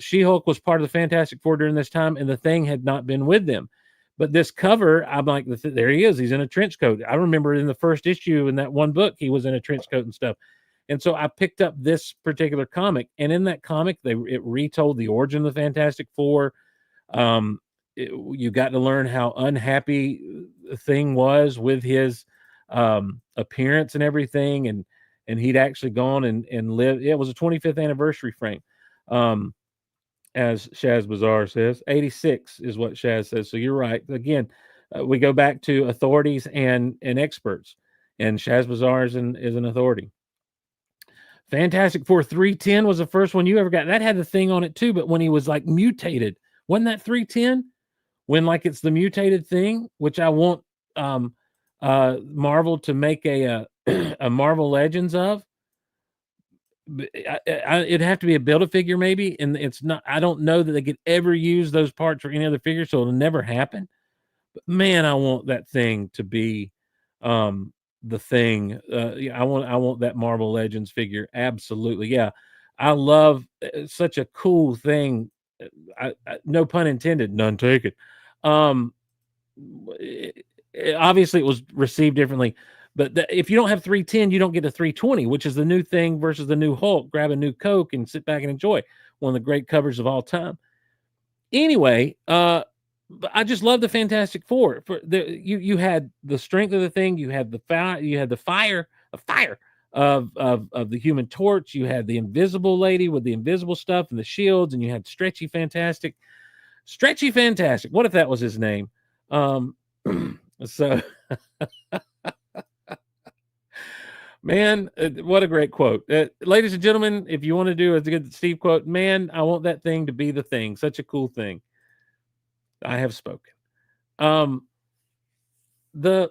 She-Hulk was part of the Fantastic Four during this time, and the Thing had not been with them. But this cover, I'm like, there he is. He's in a trench coat. I remember in the first issue in that one book, he was in a trench coat and stuff. And so I picked up this particular comic, and in that comic, it retold the origin of the Fantastic Four. You got to learn how unhappy the Thing was with his appearance and everything, and he'd actually gone and lived. It was a 25th anniversary frame. as Shaz Bazaar says. 86 is what Shaz says. So you're right. Again, we go back to authorities and experts, and Shaz Bazaar is an authority. Fantastic Four 310 was the first one you ever got. That had the thing on it too, but when he was like mutated, wasn't that 310? When like it's the mutated thing, which I want Marvel to make a a Marvel Legends of. It'd have to be a Build-A-Figure maybe, and it's not. I don't know that they could ever use those parts for any other figure, so it'll never happen. But man, I want that thing to be the thing. Yeah, I want that Marvel Legends figure. Absolutely, yeah. I love such a cool thing. No pun intended, none taken. Obviously, it was received differently. But if you don't have 310, you don't get a 320, which is the new thing versus the new Hulk. Grab a new Coke and sit back and enjoy. One of the great covers of all time. Anyway, I just love the Fantastic Four. You had the strength of the thing. You had the fire. You had the fire of the Human Torch. You had the Invisible Lady with the invisible stuff and the shields, and you had Stretchy Fantastic. Stretchy Fantastic. What if that was his name? So. Man, what a great quote. Ladies and gentlemen, if you want to do a good Steve quote, man, I want that thing to be the thing. Such a cool thing. I have spoken. The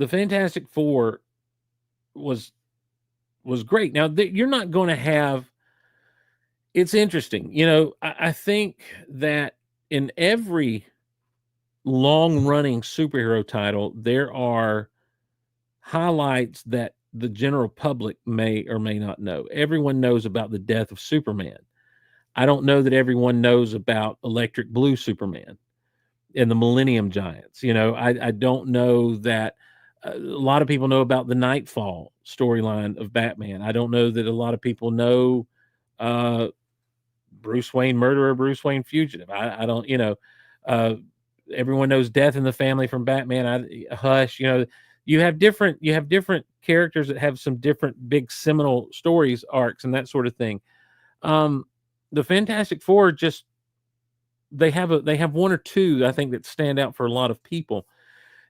Fantastic Four was great. Now, you're not going to have, it's interesting. You know, I think that in every long-running superhero title, there are highlights that the general public may or may not know. Everyone knows about the death of Superman. I don't know that everyone knows about Electric Blue Superman and the Millennium Giants. You know, I don't know that a lot of people know about the Nightfall storyline of Batman. I don't know that a lot of people know Bruce Wayne Murderer, Bruce Wayne Fugitive. I don't, you know, everyone knows Death in the Family from Batman. Hush, you know, you have different characters that have some different big seminal stories, arcs, and that sort of thing. The Fantastic Four just they have one or two, I think, that stand out for a lot of people.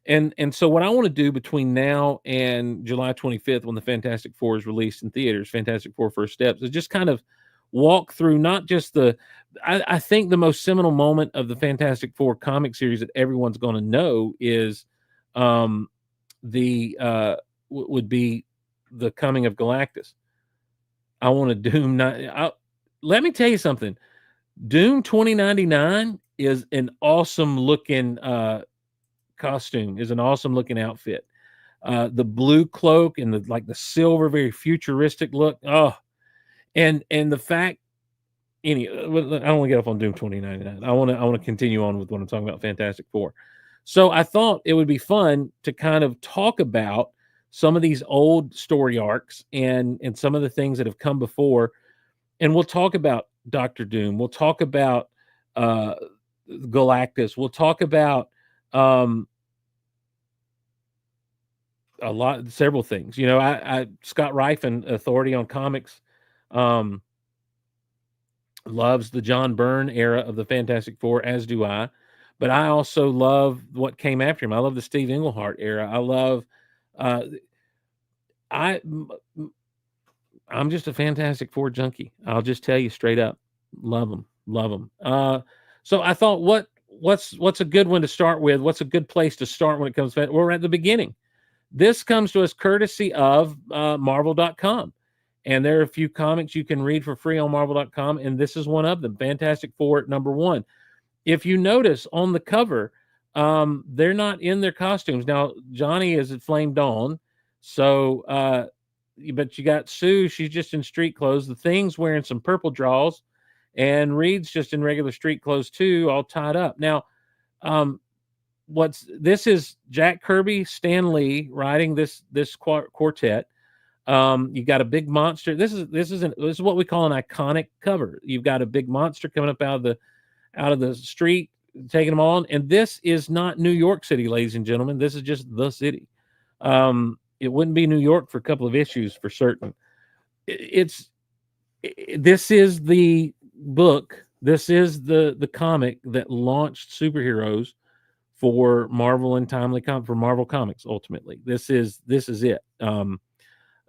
And so what I want to do between now and July 25th, when the Fantastic Four is released in theaters, Fantastic Four First Steps, is just kind of walk through not just I think the most seminal moment of the Fantastic Four comic series that everyone's going to know is would be the coming of Galactus. I want to Doom. Let me tell you something. Doom 2099 is an awesome looking costume. Is an awesome looking outfit. The blue cloak and the silver, very futuristic look. Oh, and the fact. I don't want to get off on Doom 2099. I want to continue on with what I'm talking about. Fantastic Four. So I thought it would be fun to kind of talk about some of these old story arcs and some of the things that have come before. And we'll talk about Doctor Doom. We'll talk about Galactus. We'll talk about several things. You know, I Scott Rifen, Authority on Comics, loves the John Byrne era of the Fantastic Four, as do I. But I also love what came after him. I love the Steve Englehart era. I love I'm just a Fantastic Four junkie. I'll just tell you straight up. Love them. So I thought, what's a good one to start with? What's a good place to start when it comes to we're at the beginning. This comes to us courtesy of Marvel.com. And there are a few comics you can read for free on Marvel.com, and this is one of them, Fantastic Four #1. If you notice on the cover, they're not in their costumes. Now, Johnny is at Flame Dawn, so but you got Sue, she's just in street clothes. The Thing's wearing some purple draws, and Reed's just in regular street clothes too, all tied up. Now, this is Jack Kirby, Stan Lee writing this quartet. You got a big monster. This is what we call an iconic cover. You've got a big monster coming up out of the street, taking them on. And this is not New York City, ladies and gentlemen. This is just the city. It wouldn't be New York for a couple of issues for certain. It's this is the book. This is the comic that launched superheroes for Marvel and for Marvel Comics. Ultimately, this is it.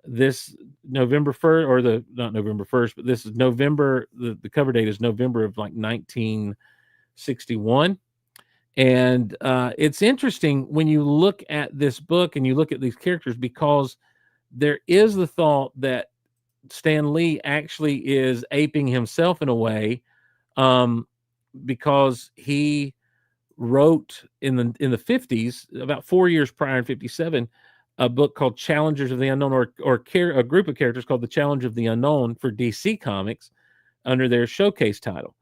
This November 1st, or the not November 1st, but this is November. The cover date is November of like 1961. And it's interesting when you look at this book and you look at these characters, because there is the thought that Stan Lee actually is aping himself in a way, um, because he wrote in the 50s, about 4 years prior, in 57, a book called Challengers of the Unknown, or a group of characters called the Challenge of the Unknown for DC Comics under their showcase title.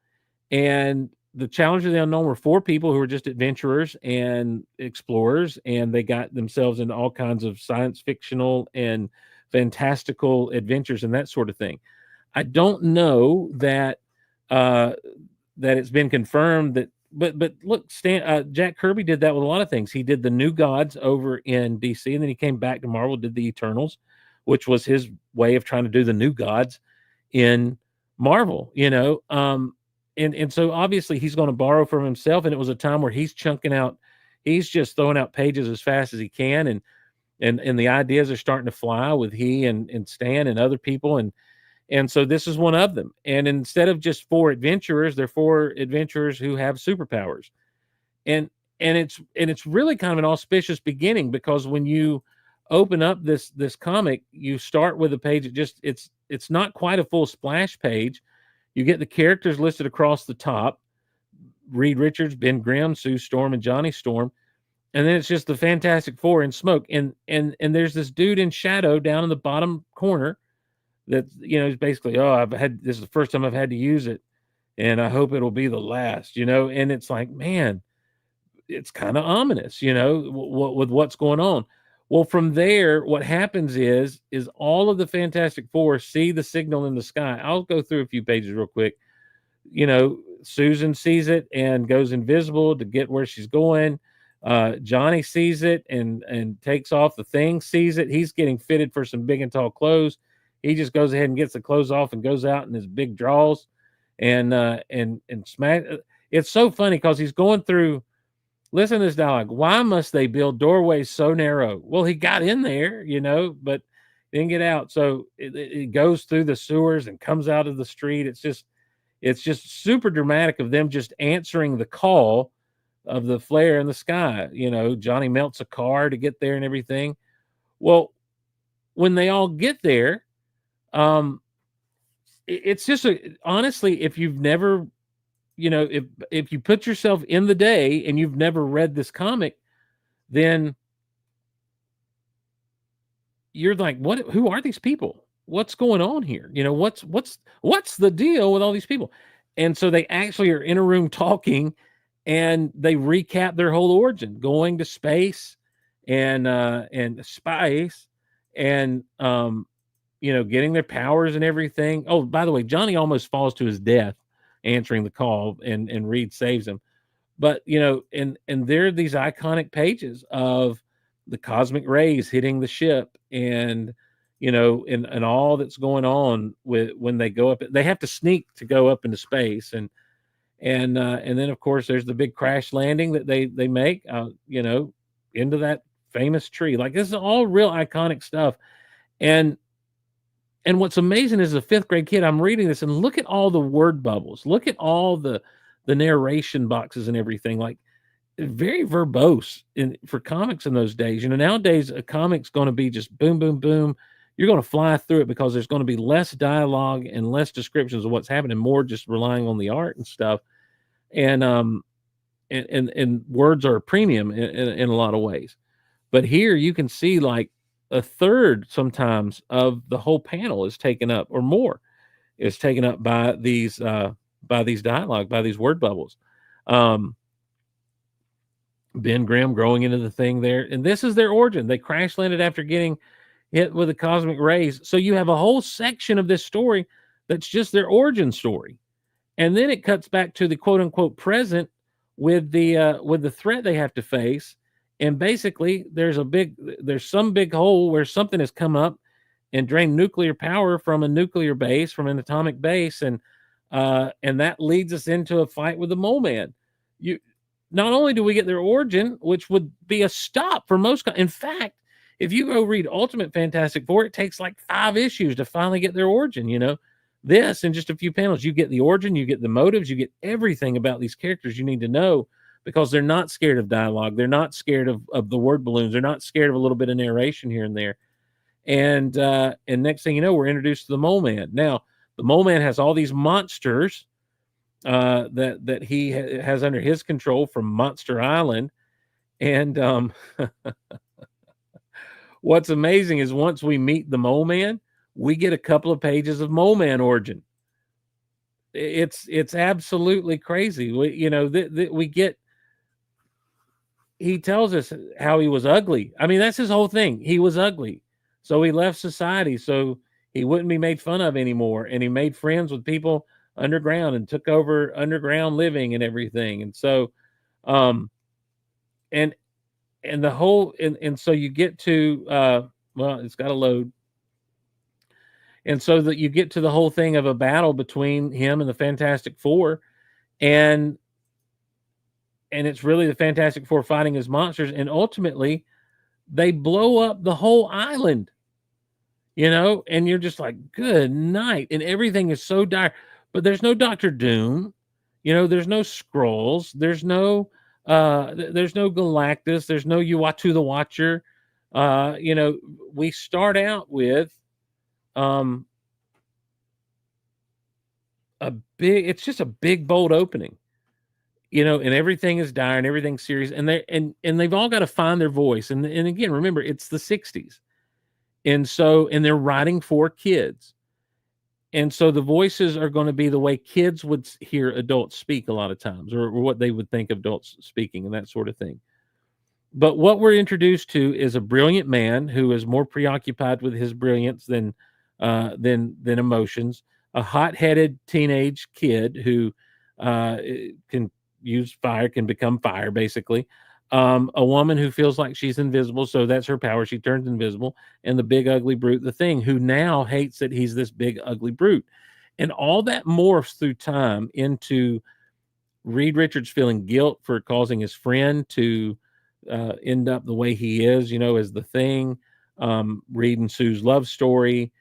And the Challenge of the Unknown were 4 people who were just adventurers and explorers, and they got themselves into all kinds of science fictional and fantastical adventures and that sort of thing. I don't know that that it's been confirmed that, but look, Jack Kirby did that with a lot of things. He did the New Gods over in DC, and then he came back to Marvel, did the Eternals, which was his way of trying to do the New Gods in Marvel, and so obviously he's going to borrow from himself, and it was a time where he's just throwing out pages as fast as he can, and the ideas are starting to fly with he and Stan and other people, and so this is one of them. And instead of just 4 adventurers, they're 4 adventurers who have superpowers. And it's really kind of an auspicious beginning, because when you open up this comic, you start with a page that it's not quite a full splash page. You get the characters listed across the top: Reed Richards, Ben Grimm, Sue Storm, and Johnny Storm. And then it's just the Fantastic Four in smoke. And there's this dude in shadow down in the bottom corner that, is basically, this is the first time I've had to use it, and I hope it'll be the last, and it's like, man, it's kind of ominous, with what's going on. Well, from there, what happens is all of the Fantastic Four see the signal in the sky. I'll go through a few pages real quick. Susan sees it and goes invisible to get where she's going. Johnny sees it and takes off. The Thing sees it. He's getting fitted for some big and tall clothes. He just goes ahead and gets the clothes off and goes out in his big draws and smash. It's so funny because he's going through. Listen to this dialogue. Why must they build doorways so narrow? Well, he got in there, but didn't get out. So it goes through the sewers and comes out of the street. It's just super dramatic of them just answering the call of the flare in the sky. Johnny melts a car to get there and everything. Well, when they all get there, it's just honestly, if you've never, if you put yourself in the day and you've never read this comic, then you're like, who are these people? What's going on here? What's the deal with all these people? And so they actually are in a room talking, and they recap their whole origin, going to space and spice and getting their powers and everything. Oh, by the way, Johnny almost falls to his death answering the call, and Reed saves him. But and there are these iconic pages of the cosmic rays hitting the ship, and and all that's going on with when they go up. They have to sneak to go up into space, and then of course there's the big crash landing that they make into that famous tree. Like, this is all real iconic stuff. And what's amazing is, a 5th grade kid, I'm reading this and look at all the word bubbles. Look at all the narration boxes and everything. Like, very verbose for comics in those days. Nowadays a comic's going to be just boom, boom, boom. You're going to fly through it because there's going to be less dialogue and less descriptions of what's happening, more just relying on the art and stuff. And words are a premium in a lot of ways. But here you can see like a third sometimes of the whole panel is taken up, or more is taken up by these dialogue, by these word bubbles. Ben Grimm growing into the Thing there, and this is their origin. They crash landed after getting hit with the cosmic rays. So you have a whole section of this story that's just their origin story, and then it cuts back to the quote unquote present with the threat they have to face. And basically, there's some big hole where something has come up, and drain nuclear power from a nuclear base, from an atomic base, and that leads us into a fight with the Mole Man. You not only do we get their origin, which would be a stop for most. In fact, if you go read Ultimate Fantastic Four, it takes like 5 issues to finally get their origin. You know, this in just a few panels, you get the origin, you get the motives, you get everything about these characters you need to know, because they're not scared of dialogue, they're not scared of the word balloons, they're not scared of a little bit of narration here and there. And next thing you know, we're introduced to the Mole Man. Now, the Mole Man has all these monsters that he has under his control from Monster Island. And what's amazing is once we meet the Mole Man, we get a couple of pages of Mole Man origin. It's absolutely crazy. We get. He tells us how he was ugly. I mean, that's his whole thing. He was ugly, so he left society so he wouldn't be made fun of anymore, and he made friends with people underground and took over underground living and everything. And so, and the whole and so you get to well, it's got to load. And so that you get to the whole thing of a battle between him and the Fantastic Four, and it's really the Fantastic Four fighting his monsters, and ultimately they blow up the whole island. And you're just like, good night, and everything is so dire. But there's no Doctor Doom, there's no Skrulls, there's no Galactus, there's no Uatu the Watcher. We start out with it's just a big bold opening, and everything is dire and everything's serious, and they've all got to find their voice. And again, remember, it's the 60s. And they're writing for kids. And so the voices are going to be the way kids would hear adults speak a lot of times, or what they would think of adults speaking and that sort of thing. But what we're introduced to is a brilliant man who is more preoccupied with his brilliance than emotions. A hot-headed teenage kid who can use fire, can become fire, basically. A woman who feels like she's invisible, so that's her power. She turns invisible. And the big ugly brute, the Thing, who now hates that he's this big ugly brute. And all that morphs through time into Reed Richards feeling guilt for causing his friend to end up the way he is, as the Thing. Reed and Sue's love story.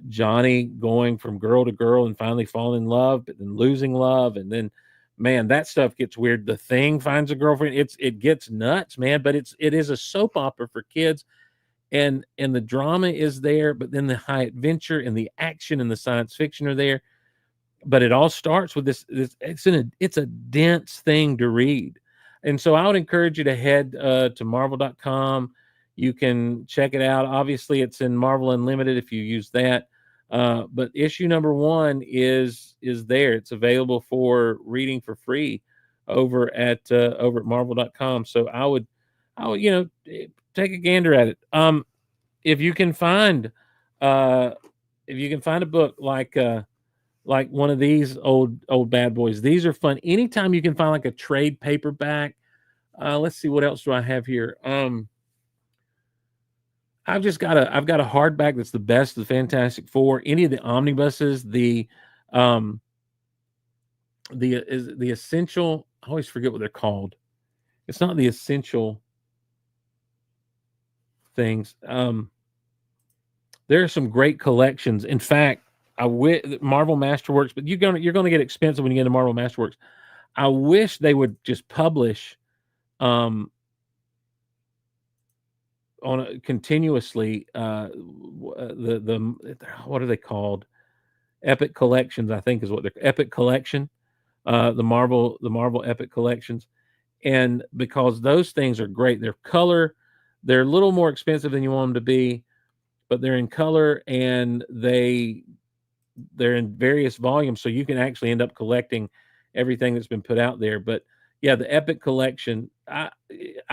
Johnny going from girl to girl and finally falling in love, but then losing love. And then, man, that stuff gets weird. The Thing finds a girlfriend. It gets nuts, man. But it is a soap opera for kids, and the drama is there, but then the high adventure and the action and the science fiction are there. But it all starts with this it's a dense thing to read. And so I would encourage you to head to marvel.com. You can check it out. Obviously, it's in Marvel Unlimited if you use that. But issue number 1 is there. It's available for reading for free over at marvel.com. So I would take a gander at it. If you can find a book like one of these old bad boys, these are fun. Anytime you can find like a trade paperback. Let's see, what else do I have here? I've got a hardback that's the best of the Fantastic Four. Any of the omnibuses, the essential. I always forget what they're called. It's not the essential things. There are some great collections. In fact, Marvel Masterworks, but you're gonna get expensive when you get into Marvel Masterworks. I wish they would just publish continuously the what are they called? Epic Collections, I think is what they're Epic Collection. The Marvel Epic Collections. And because those things are great, they're color, they're a little more expensive than you want them to be, but they're in color and they're in various volumes, so you can actually end up collecting everything that's been put out there. But yeah, the Epic Collection, I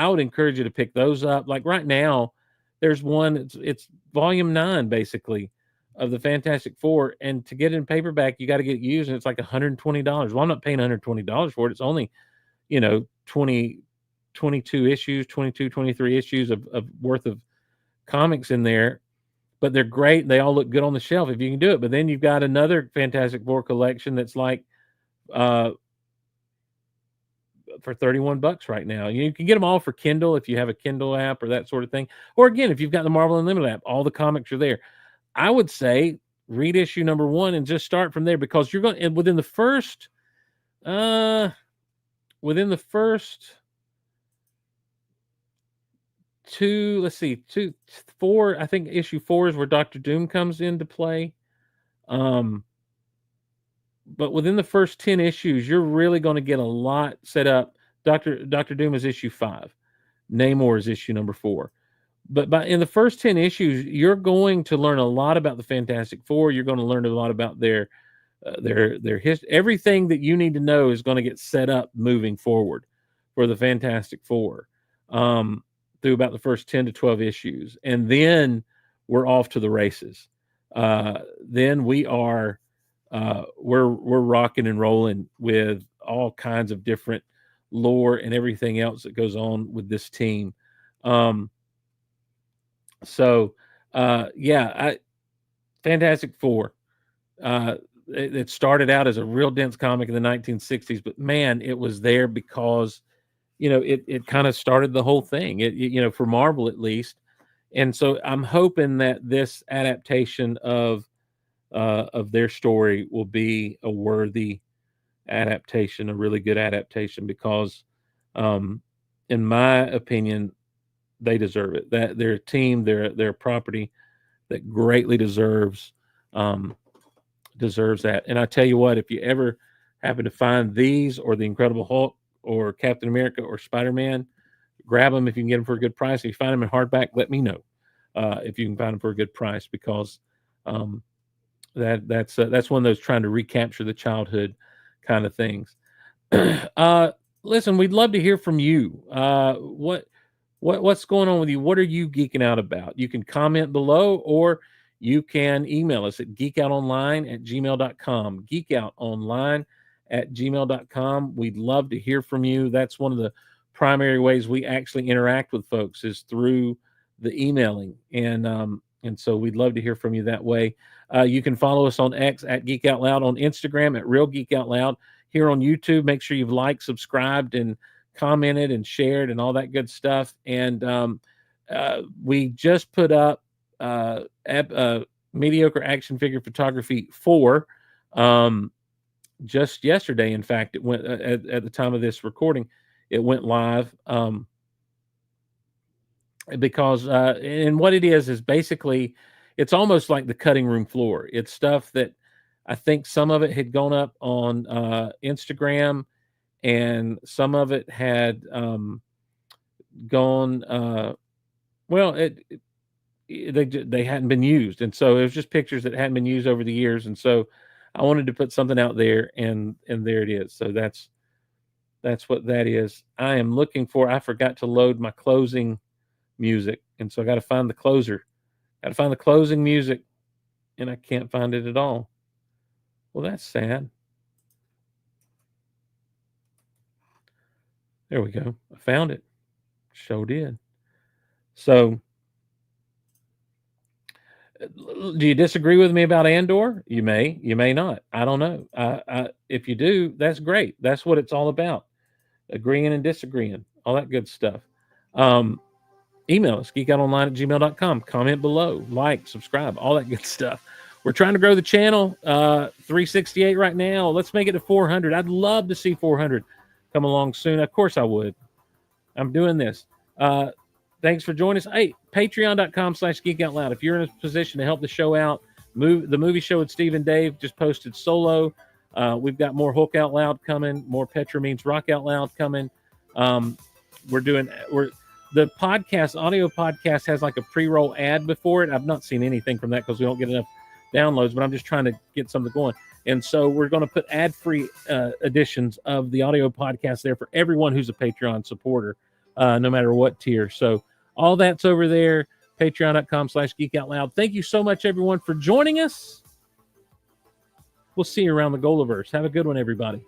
would encourage you to pick those up. Like right now, there's one, it's volume 9 basically of the Fantastic Four, and to get it in paperback, you got to get it used, and it's like $120. Well, I'm not paying $120 for it. It's only 22 issues, 23 issues of worth of comics in there. but they're great. They all look good on the shelf if you can do it. But then you've got another Fantastic Four collection that's like for $31 right now. You can get them all for Kindle if you have a Kindle app or that sort of thing. Or again, if you've got the Marvel Unlimited app, all the comics are there. I would say read issue number 1 and just start from there, because you're going within the first four, I think issue 4 is where Dr. Doom comes into play. But within the first 10 issues, you're really going to get a lot set up. Dr. Doom is issue 5. Namor is issue number 4. But in the first 10 issues, you're going to learn a lot about the Fantastic Four. You're going to learn a lot about their history. Everything that you need to know is going to get set up moving forward for the Fantastic Four through about the first 10 to 12 issues. And then we're off to the races. Then we are we're rocking and rolling with all kinds of different lore and everything else that goes on with this team. Fantastic Four. It started out as a real dense comic in the 1960s, but man, it was there because, it kind of started the whole thing. It for Marvel at least. And so I'm hoping that this adaptation of their story will be a worthy adaptation, a really good adaptation, because in my opinion, they deserve it. That they're a team, they're a property that greatly deserves that. And I tell you what, if you ever happen to find these or the Incredible Hulk or Captain America or Spider-Man, grab them if you can get them for a good price. If you find them in hardback, let me know if you can find them for a good price, because that's one of those trying to recapture the childhood kind of things. Listen, we'd love to hear from you. What's going on with you? What are you geeking out about? You can comment below, or you can email us at geekoutonline@gmail.com. Geekoutonline@gmail.com. We'd love to hear from you. That's one of the primary ways we actually interact with folks, is through the emailing. And so we'd love to hear from you that way. You can follow us on X at Geek Out Loud, on Instagram at Real Geek Out Loud. Here on YouTube, make sure you've liked, subscribed, and commented and shared and all that good stuff. And we just put up Mediocre Action Figure Photography 4 just yesterday. In fact, it went at the time of this recording, it went live. Because and what it is basically, it's almost like the cutting room floor. It's stuff that I think some of it had gone up on Instagram, and some of it had gone they hadn't been used, and so it was just pictures that hadn't been used over the years. And so I wanted to put something out there, and there it is. So that's what that is. I forgot to load my closing music, and so I got to find the closer. Got to find the closing music, and I can't find it at all. Well, that's sad. There we go. I found it. Sure did. So, do you disagree with me about Andor? You may not. I don't know. If you do, that's great. That's what it's all about. Agreeing and disagreeing, all that good stuff. Email us, geekoutonline@gmail.com. Comment below, like, subscribe, all that good stuff. We're trying to grow the channel. 368 right now. Let's make it to 400. I'd love to see 400 come along soon. Of course I would. I'm doing this. Thanks for joining us. Hey, patreon.com/geekoutloud. If you're in a position to help the show out, the movie show with Steve and Dave just posted solo. We've got more Hulk Out Loud coming, more Petra Means Rock Out Loud coming. The podcast, audio podcast, has like a pre-roll ad before it. I've not seen anything from that because we don't get enough downloads, but I'm just trying to get something going. And so we're going to put ad-free editions of the audio podcast there for everyone who's a Patreon supporter, no matter what tier. So all that's over there, patreon.com/geekoutloud. Thank you so much, everyone, for joining us. We'll see you around the Golaverse. Have a good one, everybody.